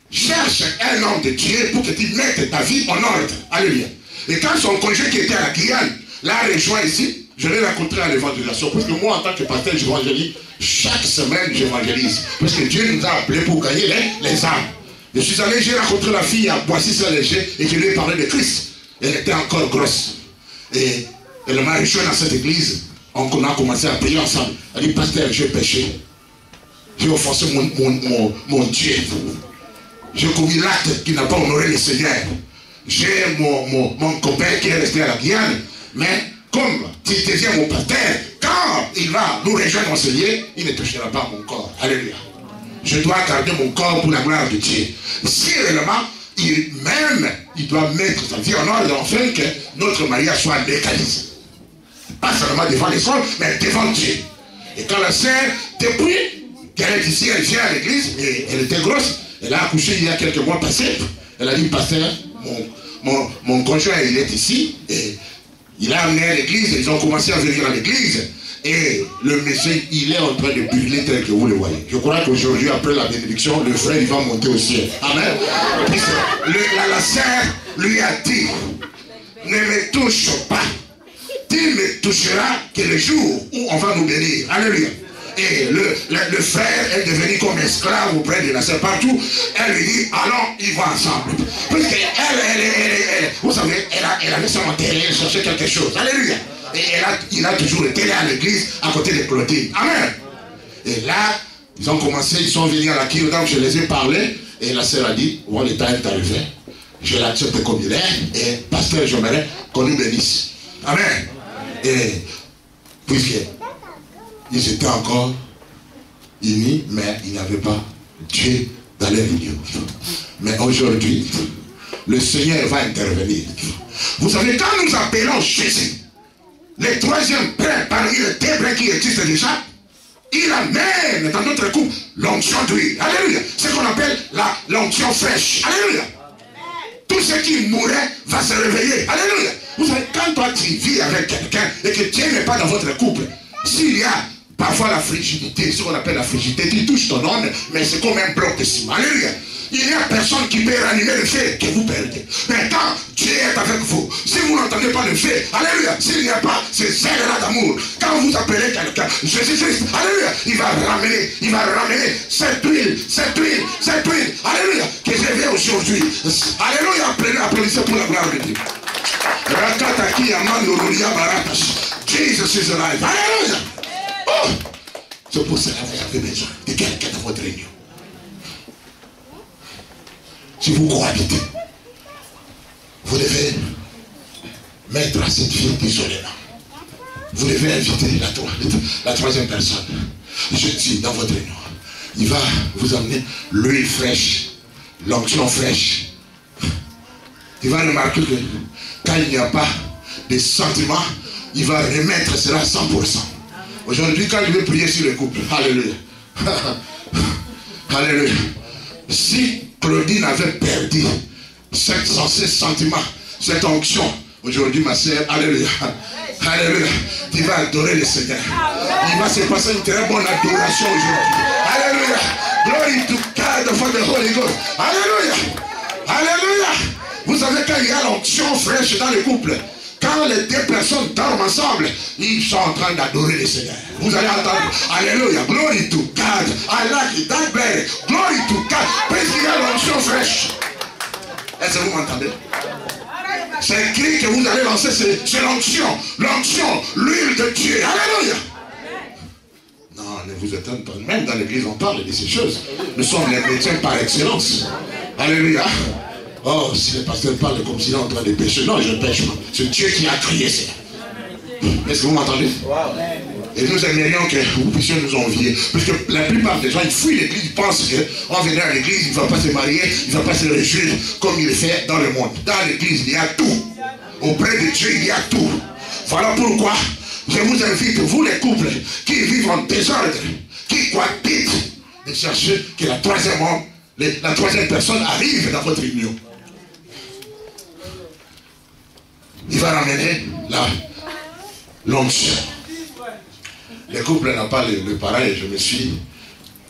cherche un homme de Dieu pour que tu mettes ta vie en ordre. Alléluia. Et quand son conjoint qui était à la Guyane l'a rejoint ici, je l'ai rencontré à l'évangélisation. Parce que moi, en tant que pasteur, j'évangélise. Chaque semaine, j'évangélise. Parce que Dieu nous a appelés pour gagner les âmes. Je suis allé, j'ai rencontré la fille à Boissy-Saint-Léger et je lui ai parlé de Christ. Elle était encore grosse. Et elle m'a rejoint dans cette église. On a commencé à prier ensemble. Elle dit, pasteur, j'ai péché. J'ai offensé mon Dieu. J'ai commis l'acte qui n'a pas honoré le Seigneur. J'ai mon copain qui est resté à la Guyane. Mais comme tu deviens mon pasteur, quand il va nous rejoindre enseigner, il ne touchera pas mon corps. Alléluia. Je dois garder mon corps pour la gloire de Dieu. Si réellement, il doit mettre sa vie en ordre afin que notre mariage soit légalisé. Pas seulement devant les hommes, mais devant Dieu. Et quand la sœur, depuis qu'elle est ici, elle vient à l'église, et elle était grosse, elle a accouché il y a quelques mois passés. Elle a dit, pasteur, mon conjoint, il est ici, et il a amené à l'église, ils ont commencé à venir à l'église. Et le monsieur, il est en train de brûler tel que vous le voyez. Je crois qu'aujourd'hui, après la bénédiction, le frère, il va monter au ciel. Amen. La sœur lui a dit, ne me touche pas. Tu me toucheras que le jour où on va nous bénir. Alléluia. Et le frère est devenu comme esclave auprès de la sœur partout. Elle lui dit, allons, ils vont ensemble. Parce qu'elle, vous savez, elle allait sur l'intérieur, elle cherchait quelque chose. Alléluia. Et il a toujours été là à l'église à côté de Claudine. Amen. Et là, ils ont commencé, ils sont venus à la Kir, donc je les ai parlé. Et la sœur a dit, bon, le temps est arrivé. Je l'accepte comme il est. Et pasteur, j'aimerais qu'on nous bénisse. Amen. Et puisqu'ils étaient encore unis, mais il n'y avait pas Dieu dans leur union. Mais aujourd'hui, le Seigneur va intervenir. Vous savez, quand nous appelons Jésus, le troisième pain parmi les deux pains qui existent déjà, il amène dans notre couple l'onction d'huile. Alléluia. C'est ce qu'on appelle l'onction fraîche. Alléluia. Tout ce qui mourait va se réveiller. Alléluia. Vous savez, quand toi tu vis avec quelqu'un et que Dieu n'est pas dans votre couple, s'il y a parfois la frigidité, ce qu'on appelle la frigidité, tu touches ton homme, mais c'est comme un bloc de ciment. Alléluia. Il n'y a personne qui peut ranimer le fait que vous perdez. Mais quand Dieu est avec vous, si vous n'entendez pas le fait, alléluia, s'il n'y a pas ces ailes-là d'amour, quand vous appelez quelqu'un, Jésus-Christ, alléluia, il va ramener cette huile, alléluia, que j'ai vu aujourd'hui. Alléluia, applaudissez pour la gloire de Dieu. Rakataki amando rolia baratas. Jesus is alive. Alléluia. Oh, c'est pour cela que vous avez besoin de quelqu'un dans votre réunion. Si vous cohabitez, vous devez mettre à cette vie d'isolement. Vous devez inviter la troisième personne. Je dis dans votre réunion, il va vous amener l'huile fraîche, l'onction fraîche. Il va remarquer que quand il n'y a pas de sentiments, il va remettre cela à 100%. Aujourd'hui, quand je vais prier sur le couple, alléluia. Alléluia. Si Claudine avait perdu ces sentiments, cette onction, aujourd'hui ma sœur, alléluia, alléluia, tu vas adorer le Seigneur. Il va se passer une très bonne adoration aujourd'hui. Alléluia. Glory to God for the Holy Ghost. Alléluia. Alléluia. Vous savez, quand il y a l'onction fraîche dans le couple, quand les deux personnes dorment ensemble, ils sont en train d'adorer le Seigneur. Vous allez entendre, alléluia, glory to God, I like it, that better, glory to God, parce qu'il y a l'onction fraîche. Est-ce que vous m'entendez? C'est cri que vous allez lancer, c'est l'onction, l'huile de Dieu, alléluia. Non, ne vous étonnez pas, même dans l'église on parle de ces choses. Nous sommes les chrétiens par excellence. Alléluia. Oh, si le pasteur parle comme s'il est en train de pécher, non, je ne pêche pas. C'est Dieu qui a crié ça. Est-ce que vous m'entendez? Et nous aimerions que vous puissiez nous envier. Parce que la plupart des gens, ils fuient l'église, ils pensent qu'en venant à l'église, il ne va pas se marier, il ne va pas se réjouir comme il le fait dans le monde. Dans l'église, il y a tout. Auprès de Dieu, il y a tout. Voilà pourquoi je vous invite, vous les couples qui vivent en désordre, qui cohabitent, de chercher que la troisième personne arrive dans votre union. Il va ramener l'onction. Le couple n'a pas le pareil. Je me suis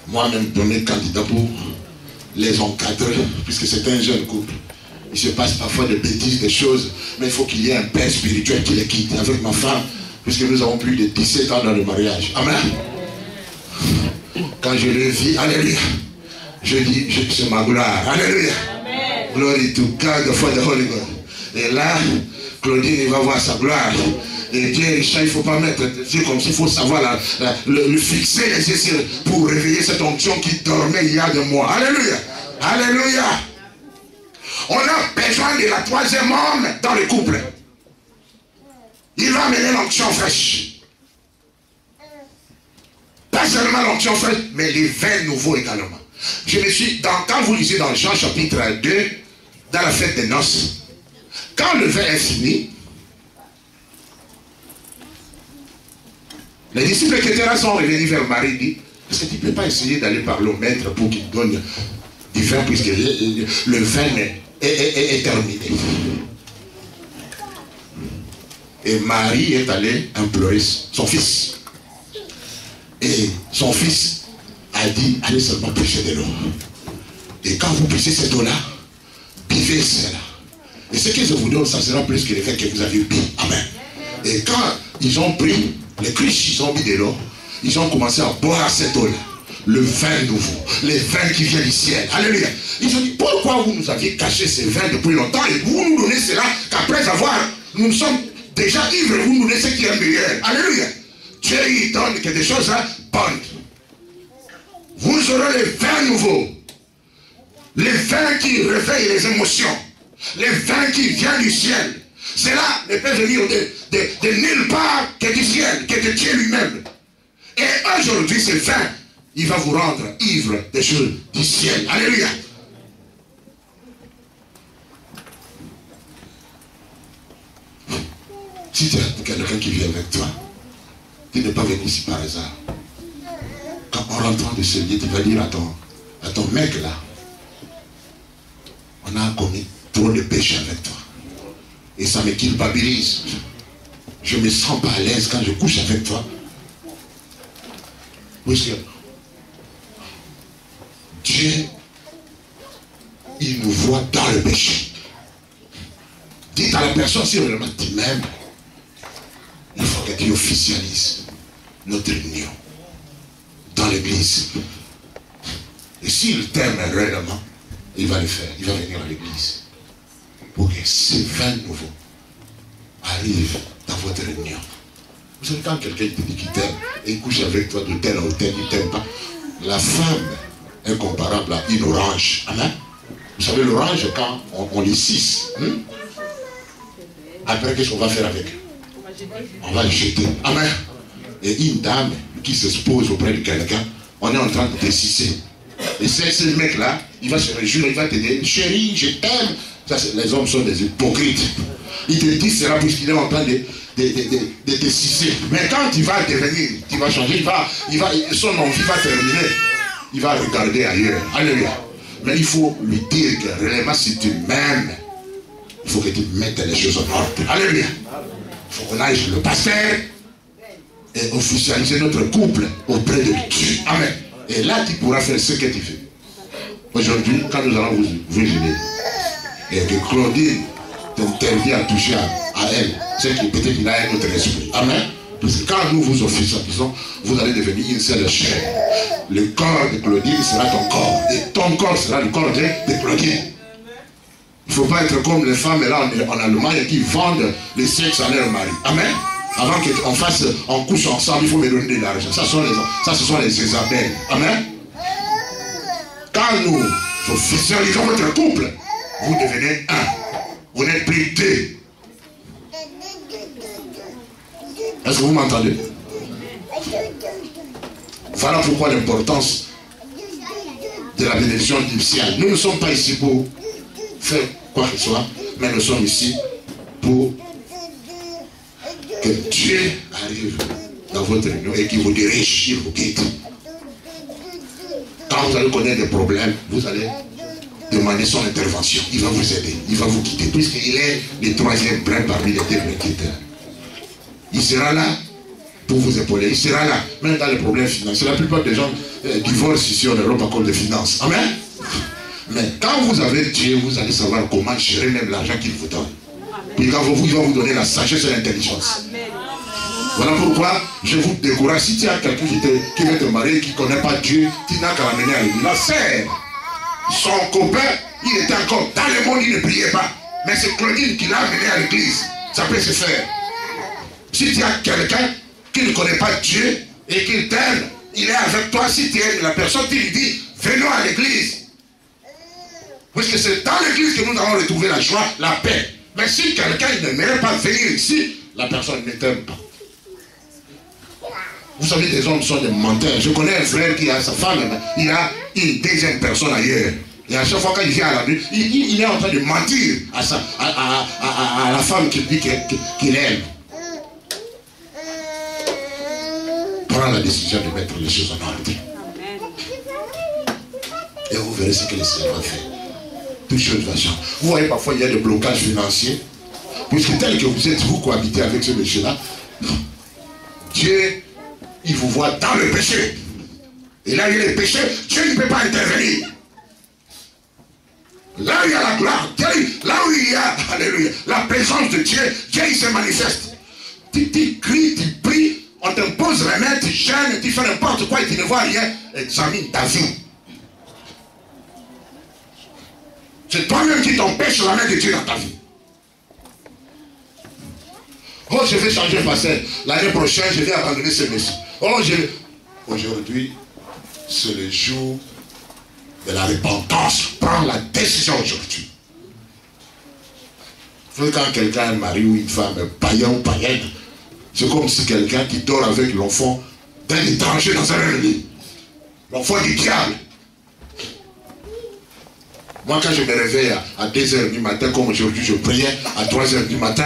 moi-même donné candidat pour les encadrer, puisque c'est un jeune couple. Il se passe parfois des bêtises, des choses, mais il faut qu'il y ait un père spirituel qui les quitte. Avec ma femme, puisque nous avons plus de 17 ans dans le mariage. Amen. Quand je le vis, alléluia, je dis, c'est ma gloire. Alléluia. Glory to God for the Holy Ghost. Et là, Claudine, il va voir sa gloire. Et Dieu, Richard, il ne faut pas mettre les yeux comme s'il faut savoir le fixer les yeux pour réveiller cette onction qui dormait il y a des mois. Alléluia. Alléluia. On a besoin de la troisième homme dans le couple. Il va amener l'onction fraîche. Pas seulement l'onction fraîche, mais les vins nouveaux également. Je me suis, quand vous lisez dans Jean chapitre 2, dans la fête des noces, quand le vin est fini, les disciples qui étaient là sont revenus vers Marie et disent, est-ce que tu ne peux pas essayer d'aller parler au maître pour qu'il donne du vin, puisque le vin est terminé. Et Marie est allée implorer son fils. Et son fils a dit, allez seulement pêcher de l'eau. Et quand vous pêchez cette eau-là, buvez cela. Et ce que je vous donne, ça sera plus que le fait que vous avez bu. Amen. Et quand ils ont pris les cruches, ils ont bu de l'eau, ils ont commencé à boire cette eau-là. Le vin nouveau, les vins qui viennent du ciel. Alléluia. Ils ont dit, pourquoi vous nous aviez caché ces vins depuis longtemps et vous nous donnez cela qu'après avoir, nous sommes déjà ivres, vous nous donnez ce qui est meilleur. Alléluia. Dieu il donne que des choses bonnes. Vous aurez les vins nouveaux. Les vins qui réveillent les émotions. Les vins qui viennent du ciel. Cela ne peut venir de nulle part que du ciel, que de Dieu lui-même. Et aujourd'hui, ce vin, il va vous rendre ivre des choses du ciel. Alléluia. Si tu as quelqu'un qui vient avec toi, tu n'es pas venu ici par hasard. Quand en rentrant de ce lieu, tu vas dire à ton mec là, on a commis trop de péchés avec toi. Et ça me culpabilise. Je me sens pas à l'aise quand je couche avec toi. Parce que Dieu, il nous voit dans le péché. Dites à la personne, si vraiment tu m'aimes, il faut que tu officialises notre union dans l'église. Et s'il t'aime réellement, il va le faire. Il va venir à l'église pour que ces 20 nouveaux arrivent dans votre réunion. Vous savez, quand quelqu'un te dit qu'il t'aime et il couche avec toi de tel ou tel, il ne t'aime pas. La femme est comparable à une orange. Amen. Vous savez, l'orange, quand on les cisse, après, qu'est-ce qu'on va faire avec? On va le jeter. Amen. Et une dame qui se pose auprès de quelqu'un, on est en train de décider. Et ce mec-là, il va se réjouir, il va te dire, chérie, je t'aime. Les hommes sont des hypocrites. Ils te disent cela puisqu'il est en train de décider. Mais quand il va devenir, tu vas changer, son envie va terminer. Il va regarder ailleurs. Alléluia. Mais il faut lui dire que réellement, si tu m'aimes, il faut que tu mettes les choses en ordre. Alléluia. Il faut qu'on aille chez le pasteur et officialiser notre couple auprès de Dieu. Amen. Et là, tu pourras faire ce que tu veux. Aujourd'hui, quand nous allons vous gêner, et que Claudine t'interdit à toucher à elle, c'est que peut-être qu'il a un autre esprit. Amen. Parce que quand nous vous officialisons, vous allez devenir une seule chair. Le corps de Claudine sera ton corps. Et ton corps sera le corps de Claudine. Il ne faut pas être comme les femmes là en Allemagne qui vendent les sexes à leur mari. Amen. Avant qu'on couche ensemble, il faut me donner de l'argent. Ça, ce sont les Isabelles. Amen. Quand nous officialisons votre couple, vous devenez un. Vous n'êtes plus deux. Est-ce que vous m'entendez? Voilà pourquoi l'importance de la bénédiction nuptiale. Nous ne sommes pas ici pour faire quoi que ce soit, mais nous sommes ici pour que Dieu arrive dans votre réunion et qu'il vous dirige, il vous guide. Quand vous allez connaître des problèmes, vous allez demander son intervention. Il va vous aider, il va vous guider, puisqu'il est le troisième brin parmi les deux guideurs. Il sera là pour vous épauler, il sera là, même dans les problèmes financiers. La plupart des gens divorcent ici en Europe à cause des finances. Amen. Mais quand vous avez Dieu, vous allez savoir comment gérer même l'argent qu'il vous donne. Puis quand il va vous donner la sagesse et l'intelligence. Voilà pourquoi je vous décourage. Si tu as quelqu'un qui veut te marier, qui ne connaît pas Dieu, tu n'as qu'à l'amener à l'église. La sœur, son copain, il était encore dans le monde, il ne priait pas. Mais c'est Claudine qui l'a amené à l'église. Ça peut se faire. Si tu as quelqu'un qui ne connaît pas Dieu et qu'il t'aime, il est avec toi. Si tu aimes la personne, tu lui dis, venons à l'église. Parce que c'est dans l'église que nous allons retrouver la joie, la paix. Mais si quelqu'un n'aimerait pas venir ici, la personne ne t'aime pas. Vous savez, les hommes sont des menteurs. Je connais un frère qui a sa femme, il a une deuxième personne ailleurs. Et à chaque fois quand il vient à la nuit, il est en train de mentir à la femme qu'il dit qu'il aime. Prends la décision de mettre les choses en ordre. Et vous verrez ce que le Seigneur va faire. Toutes choses vont changer. Vous voyez, parfois, il y a des blocages financiers. Puisque tel que vous êtes, vous cohabitez avec ce monsieur-là, Dieu, il vous voit dans le péché. Et là, il y a le péché, Dieu ne peut pas intervenir. Là où il y a la gloire, là où il y a, alléluia, la présence de Dieu, Dieu il se manifeste. Tu cries, tu pries, on t'impose la main, tu gênes, tu fais n'importe quoi et tu ne vois rien. Examine ta vie. C'est toi-même qui t'empêche la main de Dieu dans ta vie. Oh, je vais changer de pasteur. L'année prochaine, je vais abandonner ce monsieur. Oh, aujourd'hui, c'est le jour de la repentance. Prends la décision aujourd'hui. Quand quelqu'un a un mari ou une femme, païen ou païenne, c'est comme si quelqu'un qui dort avec l'enfant d'un étranger dans un lit. L'enfant du diable. Moi, quand je me réveille à 2h du matin, comme aujourd'hui, je priais à 3h du matin,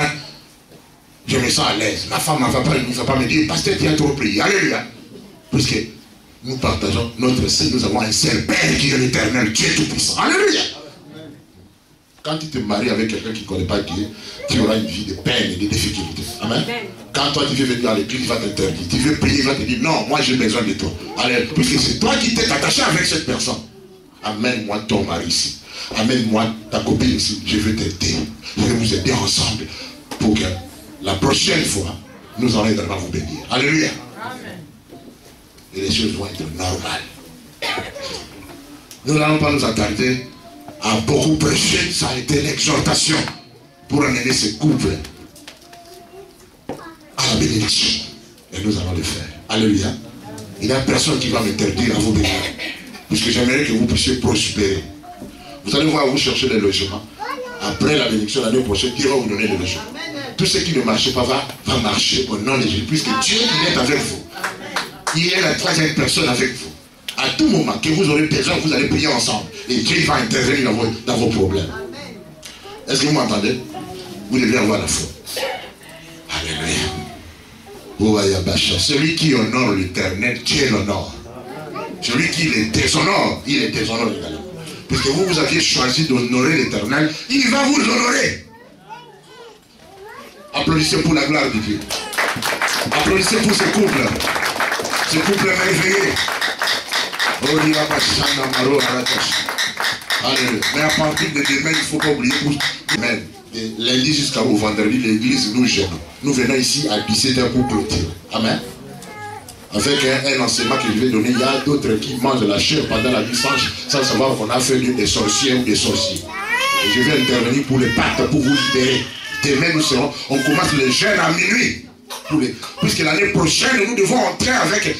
Je me sens à l'aise. Ma femme ne va pas me dire, pasteur, tu as trop prié. Alléluia. Puisque nous partageons notre sein, nous avons un seul Père qui est l'éternel, Dieu Tout-Puissant. Alléluia. Quand tu te maries avec quelqu'un qui ne connaît pas Dieu, tu auras une vie de peine et de difficultés. Amen. Quand toi tu veux venir à l'église, il va t'interdire. Tu veux prier, il va te dire, non, moi j'ai besoin de toi. Allez, puisque c'est toi qui t'es attaché avec cette personne. Amène-moi ton mari ici. Amène-moi ta copine ici. Je vais t'aider. Je vais vous aider ensemble pour que la prochaine fois, nous allons vraiment vous bénir. Alléluia. Amen. Et les choses vont être normales. Nous n'allons pas nous attarder à beaucoup prêcher. Ça a été l'exhortation pour amener ces couples à la bénédiction. Et nous allons le faire. Alléluia. Il n'y a personne qui va m'interdire à vous bénir. Puisque j'aimerais que vous puissiez prospérer. Vous allez voir, vous chercher des logements. Après la bénédiction, l'année prochaine, Dieu va vous donner des logements. Tout ce qui ne marche pas va marcher au nom de Jésus. Puisque Dieu, il est avec vous. Il est la troisième personne avec vous. À tout moment que vous aurez besoin, vous allez prier ensemble. Et Dieu va intervenir dans vos problèmes. Est-ce que vous m'entendez? Vous devez avoir la foi. Alléluia. Celui qui honore l'Éternel, Dieu l'honore. Celui qui le déshonore, il le déshonore également. Puisque vous aviez choisi d'honorer l'Éternel, il va vous honorer. Applaudissez pour la gloire de Dieu. Applaudissez pour ce couple. Ce couple merveilleux. Mais à partir de demain, il ne faut pas oublier. Même de lundi jusqu'au vendredi, l'église nous gêne. Nous venons ici à 17h pour clôturer. Amen. Avec un enseignement que je vais donner, il y a d'autres qui mangent la chair pendant la nuit sans savoir qu'on a fait des sorciers ou des sorciers. Et je vais intervenir pour le pacte, pour vous libérer. Demain, on commence le jeûne à minuit. Puisque l'année prochaine, nous devons entrer avec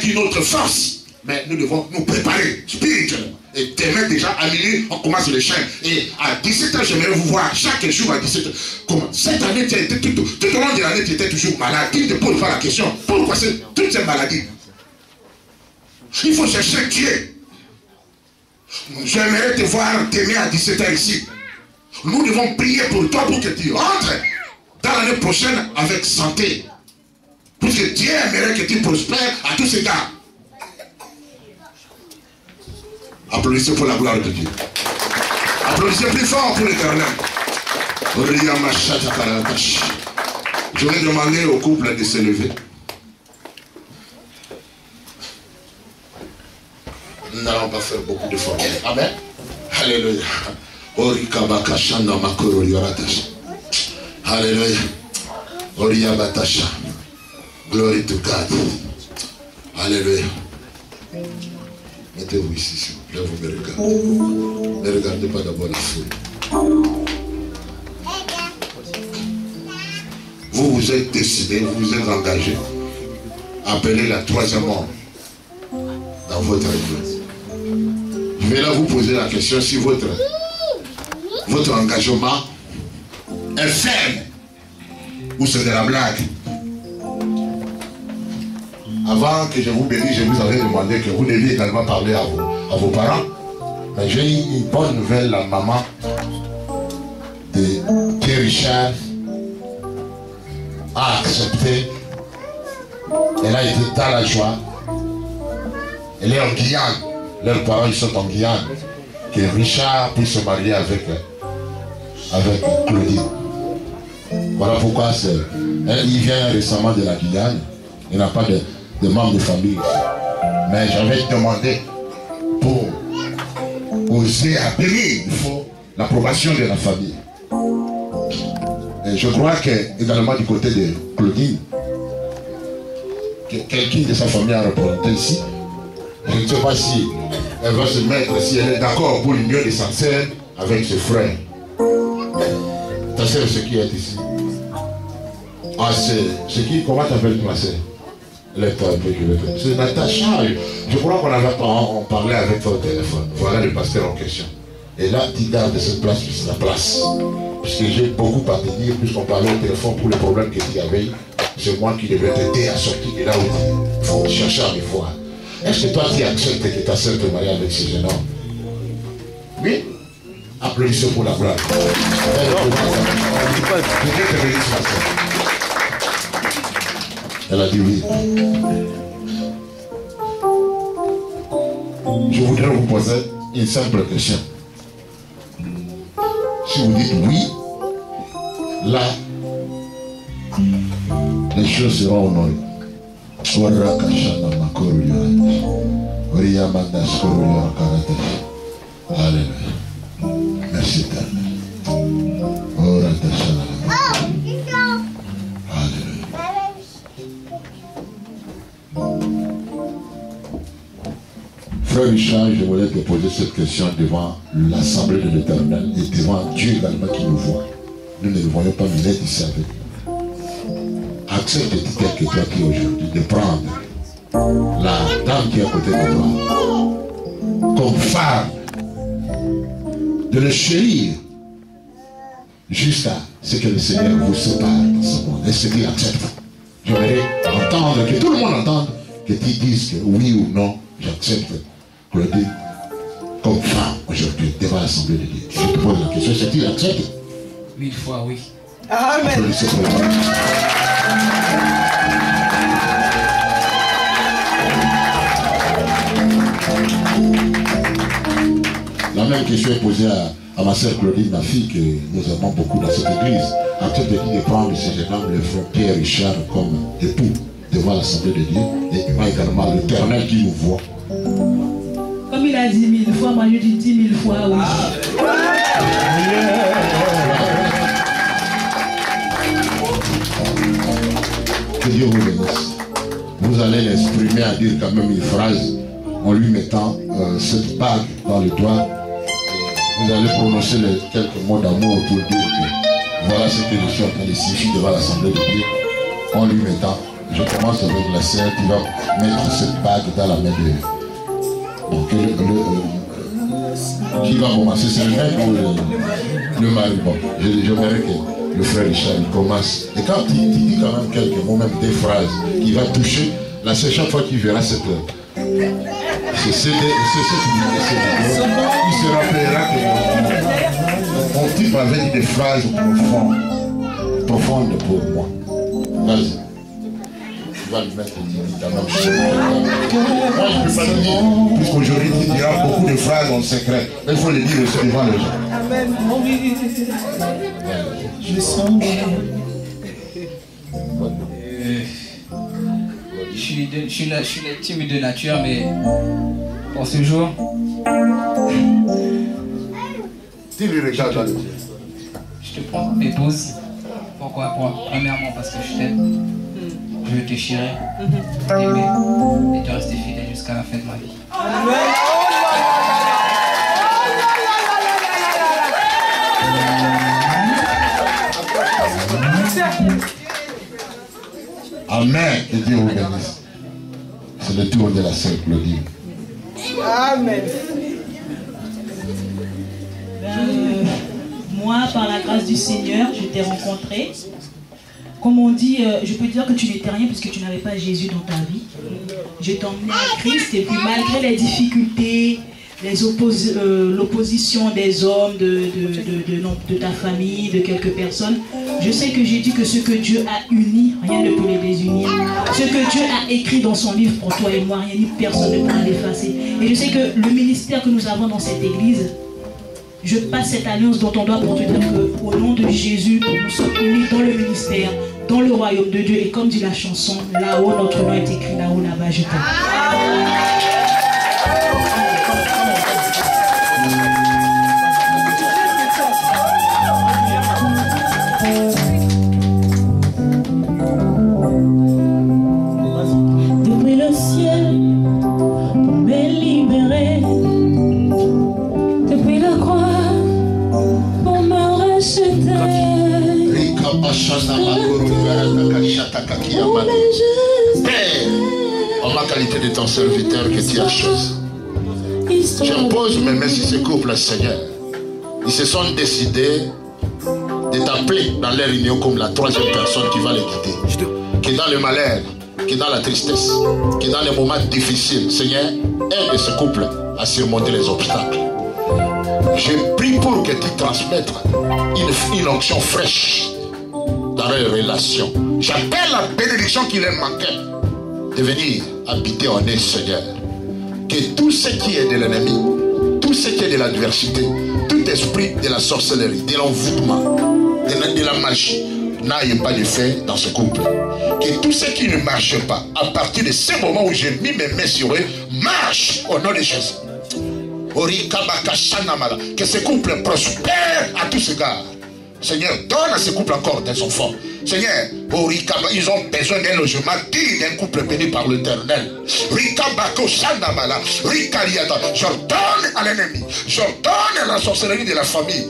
une autre force. Mais nous devons nous préparer spirituellement. Et demain déjà, à minuit, on commence le jeûne. Et à 17h, j'aimerais vous voir chaque jour à 17h. Comment cette année, tu as été tout au long de l'année, tu étais toujours malade. Tu ne te poses pas la question. Pourquoi toutes ces maladies? Il faut chercher Dieu. J'aimerais te voir demain à 17h ici. Nous devons prier pour toi pour que tu rentres dans l'année prochaine avec santé. Puisque Dieu aimerait que tu prospères à tous ces gars. Applaudissez pour la gloire de Dieu. Applaudissez plus fort pour l'Éternel. Je vais demander au couple de se lever. Nous n'allons pas faire beaucoup de formules. Amen. Alléluia. Alléluia. Glory to God. Alléluia. Mettez-vous ici, s'il vous plaît, vous me regardez. Ne regardez pas d'abord la foule. Vous vous êtes décidé, vous vous êtes engagé à appeler la troisième mort dans votre église. Je vais là vous poser la question si votre engagement est ferme ou c'est de la blague. Avant que je vous bénisse, je vous avais demandé que vous deviez également parler à vos parents. Mais j'ai eu une bonne nouvelle, la maman de Pierre Richard a accepté. Elle a été dans la joie. Elle est en Guyane. Leurs parents ils sont en Guyane. Que Richard puisse se marier avec Claudine. Voilà pourquoi il vient récemment de la Guyane. Il n'a pas de membres de famille. Mais j'avais demandé pour oser appeler, il faut l'approbation de la famille. Et je crois que également du côté de Claudine, quelqu'un de sa famille a représenté ici. Je ne sais pas si elle va se mettre, si elle est d'accord pour l'union de sa sœur avec ses frères. Ta sœur, c'est qui est ici? Ah, c'est qui? Comment t'appelles ma sœur? C'est Natacha. Je crois qu'on avait parlé avec toi au téléphone. Voilà le pasteur en question. Et là, tu gardes cette place, c'est la place. Puisque j'ai beaucoup à te dire, puisqu'on parlait au téléphone pour les problèmes que tu avais. C'est moi qui devais t'aider à sortir de là où il faut chercher à me voir. Est-ce que toi, tu acceptes que ta sœur te marie avec ce jeune homme? Oui? Applaudissez pour la gloire. Je vais te bénir, ma sœur. Elle a dit oui. Je voudrais vous poser une simple question. Si vous dites oui, là, les choses seront honorées. Alléluia. Merci éternel. Frère Richard, je voulais te poser cette question devant l'Assemblée de l'Éternel et devant Dieu également qui nous voit. Nous ne le voyons pas, mais il est ici avec nous. Accepte tel que toi qui es aujourd'hui de prendre la dame qui est à côté de toi comme femme, de le chérir jusqu'à ce que le Seigneur vous sépare dans ce monde. Est-ce que tu acceptes? J'aimerais entendre, que tout le monde entende, que tu dises que oui ou non, j'accepte Claudine comme femme aujourd'hui devant l'Assemblée de Dieu. Je te pose la question, est-ce que tu acceptes? 1000 fois oui. Amen. La même question est posée à ma sœur Claudine, ma fille, que nous aimons beaucoup dans cette église. Accepte-t-il de prendre ce jeune homme, le frère Pierre Richard, comme époux devant l'Assemblée de Dieu, et moi également l'Éternel qui nous voit. Comme il a dit 1000 fois, moi je dis 10 000 fois oui. Que Dieu vous bénisse. Vous allez l'exprimer à dire quand même une phrase en lui mettant cette bague dans le doigt. Vous allez prononcer quelques mots d'amour pour dire que voilà ce que je suis en train de signifier devant l'Assemblée de Dieu. En lui mettant, je commence avec la sœur qui va mettre cette bague dans la main de... Donc, qui va commencer, c'est le mec ou le mari? Bon, j'aimerais que le frère Richard commence. Et quand il dit quand même quelques mots, même des phrases, qui va toucher, la seule chaque fois qu'il verra cette... il se rappellera que mon type avait dit des phrases profondes pour moi. Vas-y. Tu vas lui mettre la même chose. Moi, je ne peux pas le dire, puisqu'aujourd'hui, tu diras beaucoup de phrases en secret. Mais il faut les dire aussi devant les gens. Amen. Je sens bien. Je suis timide de nature, mais pour ce jour, Tu lui regardes dans les yeux. je te prends comme épouse. Pourquoi? Premièrement, parce que je t'aime. Je veux te chérir, t'aimer et te rester fidèle jusqu'à la fin de ma vie. Amen. Que Dieu vous bénisse. C'est le tour de la sœur Claudine. Amen. Moi, par la grâce du Seigneur, je t'ai rencontré. Comme on dit, je peux dire que tu n'étais rien puisque tu n'avais pas Jésus dans ta vie. Je t'ai emmené à Christ et puis malgré les difficultés, l'opposition des hommes, de ta famille, de quelques personnes, je sais que j'ai dit que ce que Dieu a uni, rien ne peut les désunir. Ce que Dieu a écrit dans son livre pour toi et moi, rien ni personne ne pourra l'effacer. Et je sais que le ministère que nous avons dans cette église, je passe cette alliance dans ton doigt pour te dire qu'au nom de Jésus, nous sommes unis dans le ministère, dans le royaume de Dieu. Et comme dit la chanson, là-haut notre nom est écrit, là-haut, là-bas, je t'aime. Depuis le ciel, pour me libérer. Depuis la croix, pour me racheter. Père, en la qualité de ton serviteur que tu as choisi, j'impose mes mains sur ce couple, Seigneur. Ils se sont décidés de t'appeler dans leur union comme la troisième personne qui va les guider. Qui est dans le malheur, qui est dans la tristesse, qui est dans les moments difficiles. Seigneur, aide ce couple à surmonter les obstacles. Je prie pour que tu transmettes une onction fraîche dans leur relation. J'appelle la bénédiction qui leur manquait de venir habiter en eux, Seigneur. Que tout ce qui est de l'ennemi, tout ce qui est de l'adversité, tout esprit de la sorcellerie, de l'envoûtement, de la magie, n'aille pas de fait dans ce couple. Que tout ce qui ne marche pas, à partir de ce moment où j'ai mis mes mains sur eux, marche au nom de Jésus. Que ce couple prospère à tous égards. Seigneur, donne à ce couple encore des enfants. Seigneur, ils ont besoin d'un logement digne d'un couple béni par l'Éternel. J'ordonne à l'ennemi, j'ordonne à la sorcellerie de la famille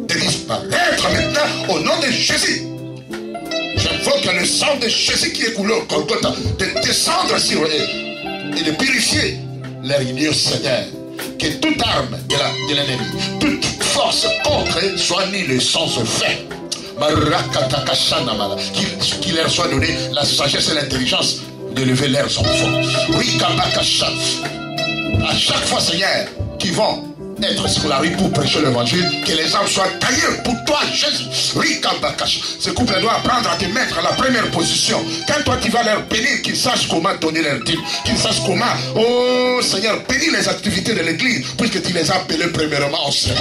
de disparaître maintenant au nom de Jésus. J'invoque le sang de Jésus qui est coulé au Golgotha de descendre sur eux et de purifier leur union, Seigneur. Que toute arme de l'ennemi, toute force contre eux soit annulée sans effet. Qu'il leur soit donné la sagesse et l'intelligence d'élever leurs enfants. À chaque fois, Seigneur, qu'ils vont être sur la rue pour prêcher l'évangile, que les âmes soient taillées pour toi, Jésus. Ce couple doit apprendre à te mettre à la première position. Quand toi tu vas leur bénir, qu'ils sachent comment donner leur dîme, qu'ils sachent comment, oh Seigneur, bénir les activités de l'église, puisque tu les as appelés premièrement en sein.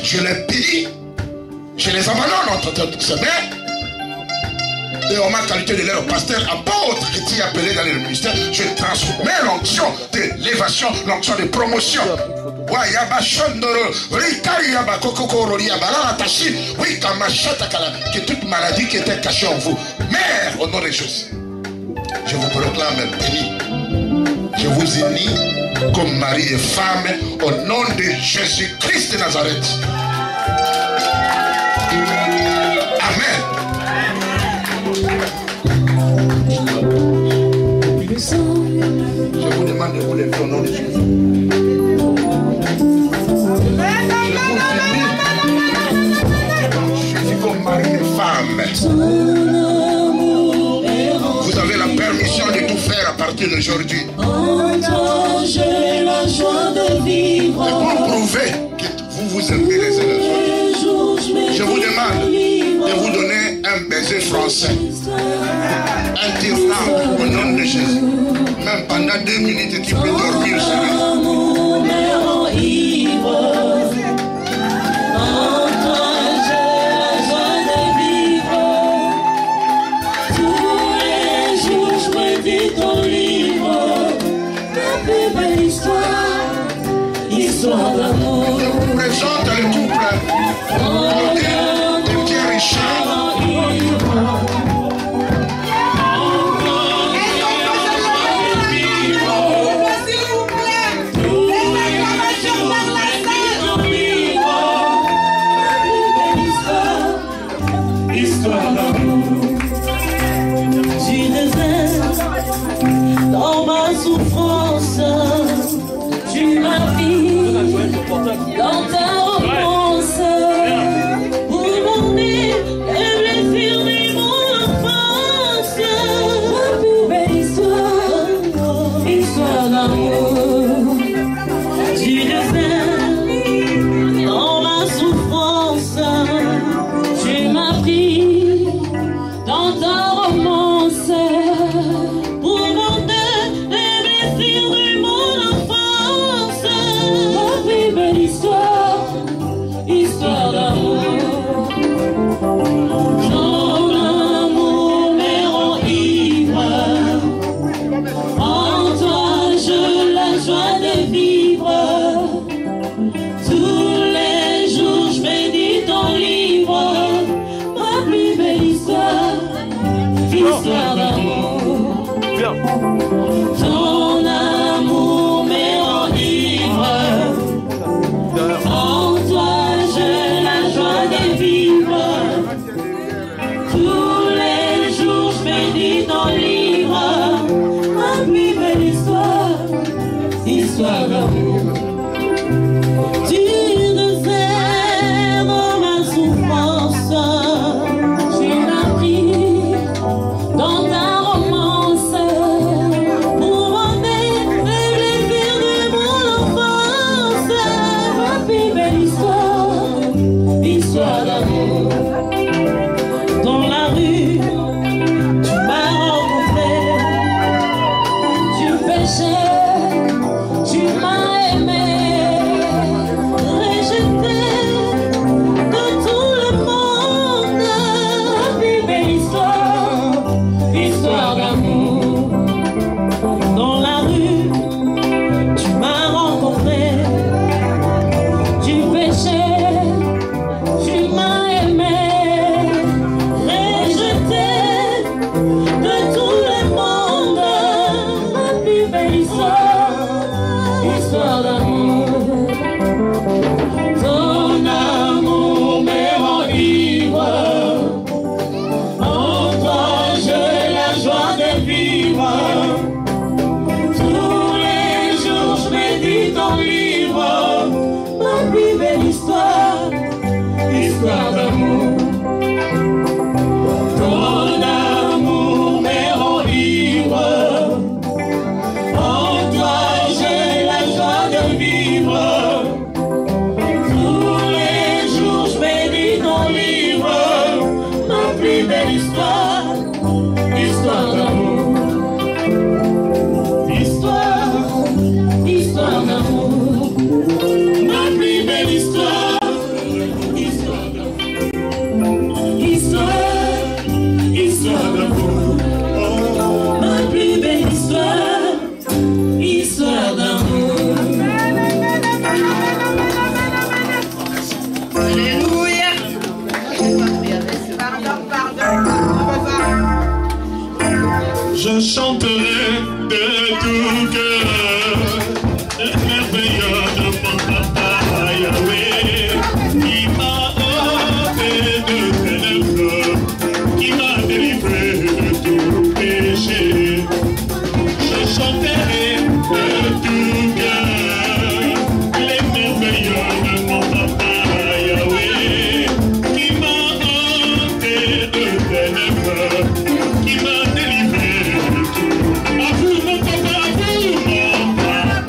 Je les bénis, je les abandonne entre tes mains. Et en ma qualité de leur pasteur, apôtre que tu es appelé dans le ministère, je transforme l'onction de l'élévation, l'onction de promotion. Que toute maladie qui était cachée en vous, mère, au nom de Jésus, je vous proclame béni. Je vous unis comme mari et femme au nom de Jésus-Christ de Nazareth. Amen. Je vous demande de vous lever au nom de Jésus. Je suis comme mari et femme. Vous avez la permission de tout faire à partir d'aujourd'hui. Et pour prouver que vous vous aimez les uns les autres, je vous demande de vous donner un baiser français. Un tire-larme au nom de Jésus. Même pendant 2 minutes, tu peux dormir sur Histoire d'amour. Je vous présente le couple de Pierre Richard. Histoire d'amour. Tu désires dans ma souffrance. Tu m'as mis dans ta romance pour m'emmener les blessures de mon enfance. Ma plus belle histoire, histoire d'amour. Tu désires dans ma souffrance. Tu m'as pris dans ta romance pour m'emmener les blessures de mon enfance. Ma plus belle histoire, belle histoire, histoire d'amour. Ton amour me rend ivre. En toi j'ai la joie de vivre. Tous les jours je médite ton livre. Ma plus belle histoire, histoire d'amour. Ton amour me rend ivre. En toi j'ai la joie de vivre. Tous les jours je médite ton livre. Ma plus belle histoire, histoire d'amour. Histoire, histoire d'amour. Ma plus belle histoire, histoire d'amour. Histoire, histoire d'amour. Ma plus belle histoire, histoire d'amour. Alléluia. Je chanterai de tout cœur le merveilleux de mon papa Yahweh, qui m'a ôté de ténèbres, qui m'a délivré de tout péché. Je chanterai de tout cœur les merveilleux de mon papa Yahweh, qui m'a ôté de ténèbres, qui m'a délivré. À vous mon papa, à vous mon papa.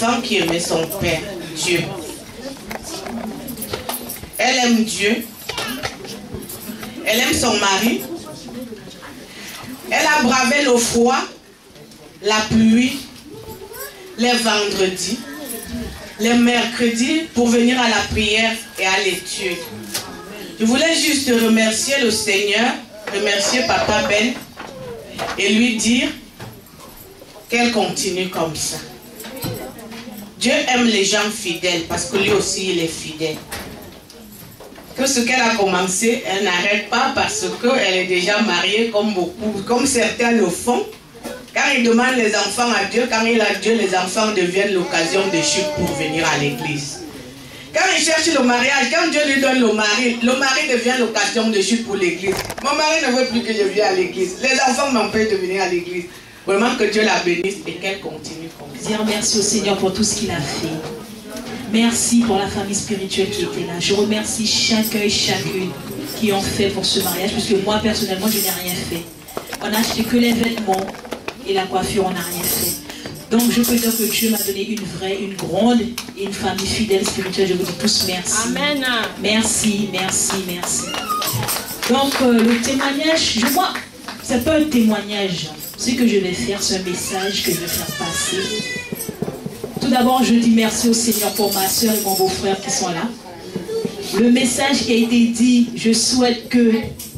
femme qui aimait son père, Dieu. Elle aime Dieu. Elle aime son mari. Elle a bravé le froid, la pluie, les vendredis, les mercredis pour venir à la prière et à l'étude. Je voulais juste remercier le Seigneur, remercier Papa Ben et lui dire qu'elle continue comme ça. Dieu aime les gens fidèles parce que lui aussi il est fidèle. Que ce qu'elle a commencé, elle n'arrête pas parce qu'elle est déjà mariée comme beaucoup, comme certains le font. Quand ils demandent les enfants à Dieu, quand il a Dieu, les enfants deviennent l'occasion de chute pour venir à l'église. Quand il cherche le mariage, quand Dieu lui donne le mari devient l'occasion de chute pour l'église. Mon mari ne veut plus que je vienne à l'église. Les enfants m'empêchent de venir à l'église. Vraiment que Dieu la bénisse et qu'elle continue comme ça. Dire merci au Seigneur pour tout ce qu'il a fait. Merci pour la famille spirituelle qui était là. Je remercie chacun et chacune qui ont fait pour ce mariage, puisque moi personnellement je n'ai rien fait. On n'a acheté que les vêtements et la coiffure, on n'a rien fait. Donc je peux dire que Dieu m'a donné une vraie, une grande et une famille fidèle spirituelle. Je vous dis tous merci. Amen. Merci, merci, merci. Donc le témoignage, je vois, c'est pas un témoignage. Ce que je vais faire, c'est un message que je vais faire passer. Tout d'abord, je dis merci au Seigneur pour ma soeur et mon beau-frère qui sont là. Le message qui a été dit, je souhaite que,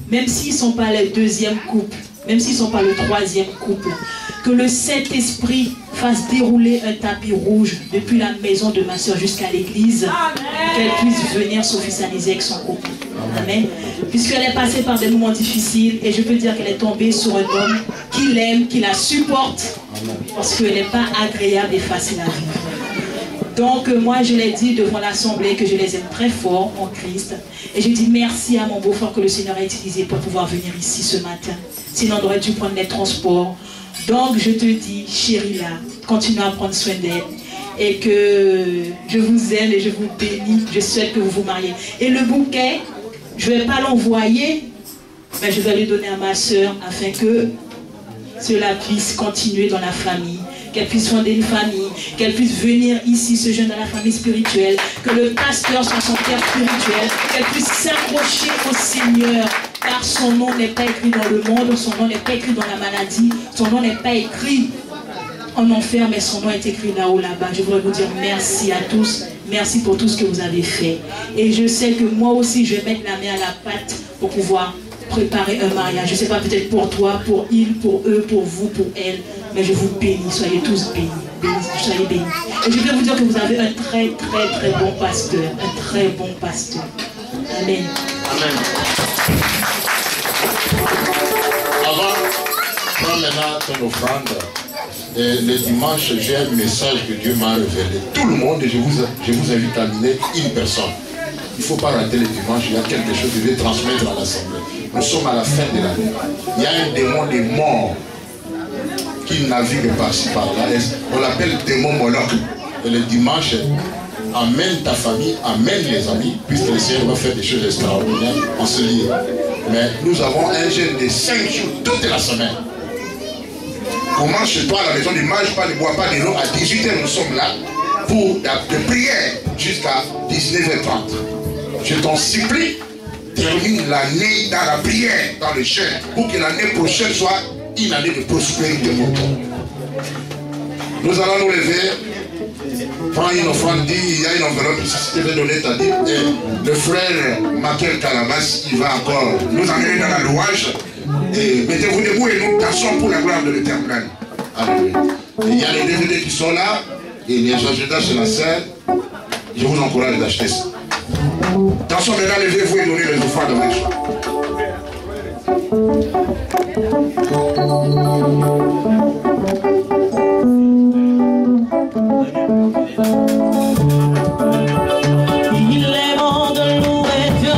même s'ils ne sont pas le deuxième couple, même s'ils ne sont pas le troisième couple, que le Saint-Esprit fasse dérouler un tapis rouge depuis la maison de ma soeur jusqu'à l'église, qu'elle puisse venir s'officialiser avec son couple. Amen. Puisqu'elle est passée par des moments difficiles et je peux dire qu'elle est tombée sur un homme qui l'aime, qui la supporte, parce qu'elle n'est pas agréable et facile à vivre. Donc moi je l'ai dit devant l'assemblée que je les aime très fort en Christ. Et je dis merci à mon beau-frère que le Seigneur a utilisé pour pouvoir venir ici ce matin. Sinon on aurait dû prendre les transports. Donc je te dis, chérie là, continue à prendre soin d'elle. Et que je vous aime et je vous bénis. Je souhaite que vous vous mariez. Et le bouquet, je ne vais pas l'envoyer, mais je vais le donner à ma soeur afin que cela puisse continuer dans la famille, qu'elle puisse fonder une famille, qu'elle puisse venir ici se joindre à la famille spirituelle, que le pasteur soit son père spirituel, qu'elle puisse s'accrocher au Seigneur, car son nom n'est pas écrit dans le monde, son nom n'est pas écrit dans la maladie, son nom n'est pas écrit en enfer, mais son nom est écrit là-haut, là-bas. Je voudrais vous dire merci à tous, merci pour tout ce que vous avez fait. Et je sais que moi aussi, je vais mettre la main à la pâte pour pouvoir préparer un mariage. Je ne sais pas, peut-être pour toi, pour il, pour eux, pour vous, pour elle, mais je vous bénis, soyez tous bénis, soyez bénis. Et je veux vous dire que vous avez un très, très, très bon pasteur, un très bon pasteur. Amen. Amen. Avant, prends maintenant ton offrande. Le dimanche, j'ai un message que Dieu m'a révélé. Tout le monde, je vous invite à amener une personne. Il ne faut pas rater le dimanche, il y a quelque chose que je vais transmettre à l'Assemblée. Nous sommes à la fin de l'année. Il y a un démon des morts qui navigue par-ci par-là. On l'appelle démon Moloch. Et le dimanche, amène ta famille, amène les amis, puisque le Seigneur va faire des choses extraordinaires en ce lieu. Mais nous avons un jeûne de 5 jours toute la semaine. Commence chez toi à la maison, ne mange pas, ne bois pas de l'eau. À 18h, nous sommes là pour de prière jusqu'à 19h30. Je t'en supplie, termine l'année dans la prière, dans le jeûne, pour que l'année prochaine soit une année de prospérité pour toi. Nous allons nous lever, prendre une offrande, il y a une enveloppe ici, si tu veux donner ta dîme. Et le frère Maquel Calabas, il va encore nous amener dans la louange. Et mettez-vous debout et nous dansons pour la gloire de l'Éternel. Alléluia. Il y a les DVD qui sont là, et les agendas sur la scène. Je vous encourage d'acheter ça. Dansons maintenant, levez-vous et donnez les offrandes de votre Il est bon de louer Dieu.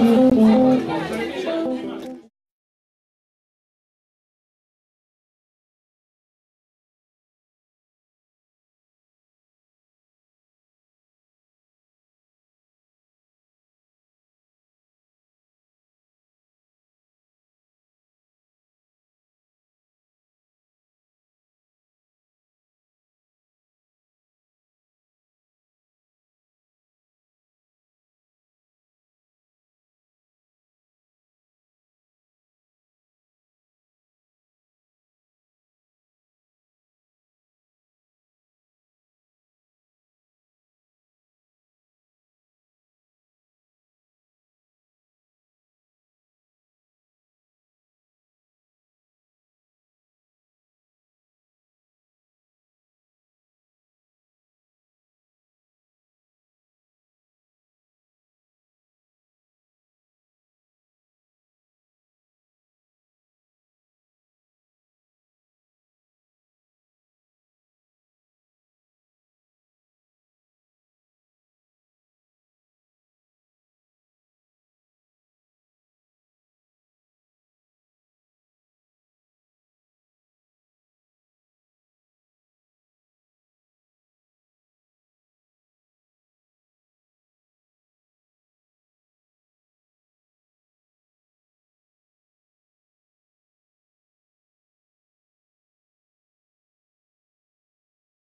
Thank you.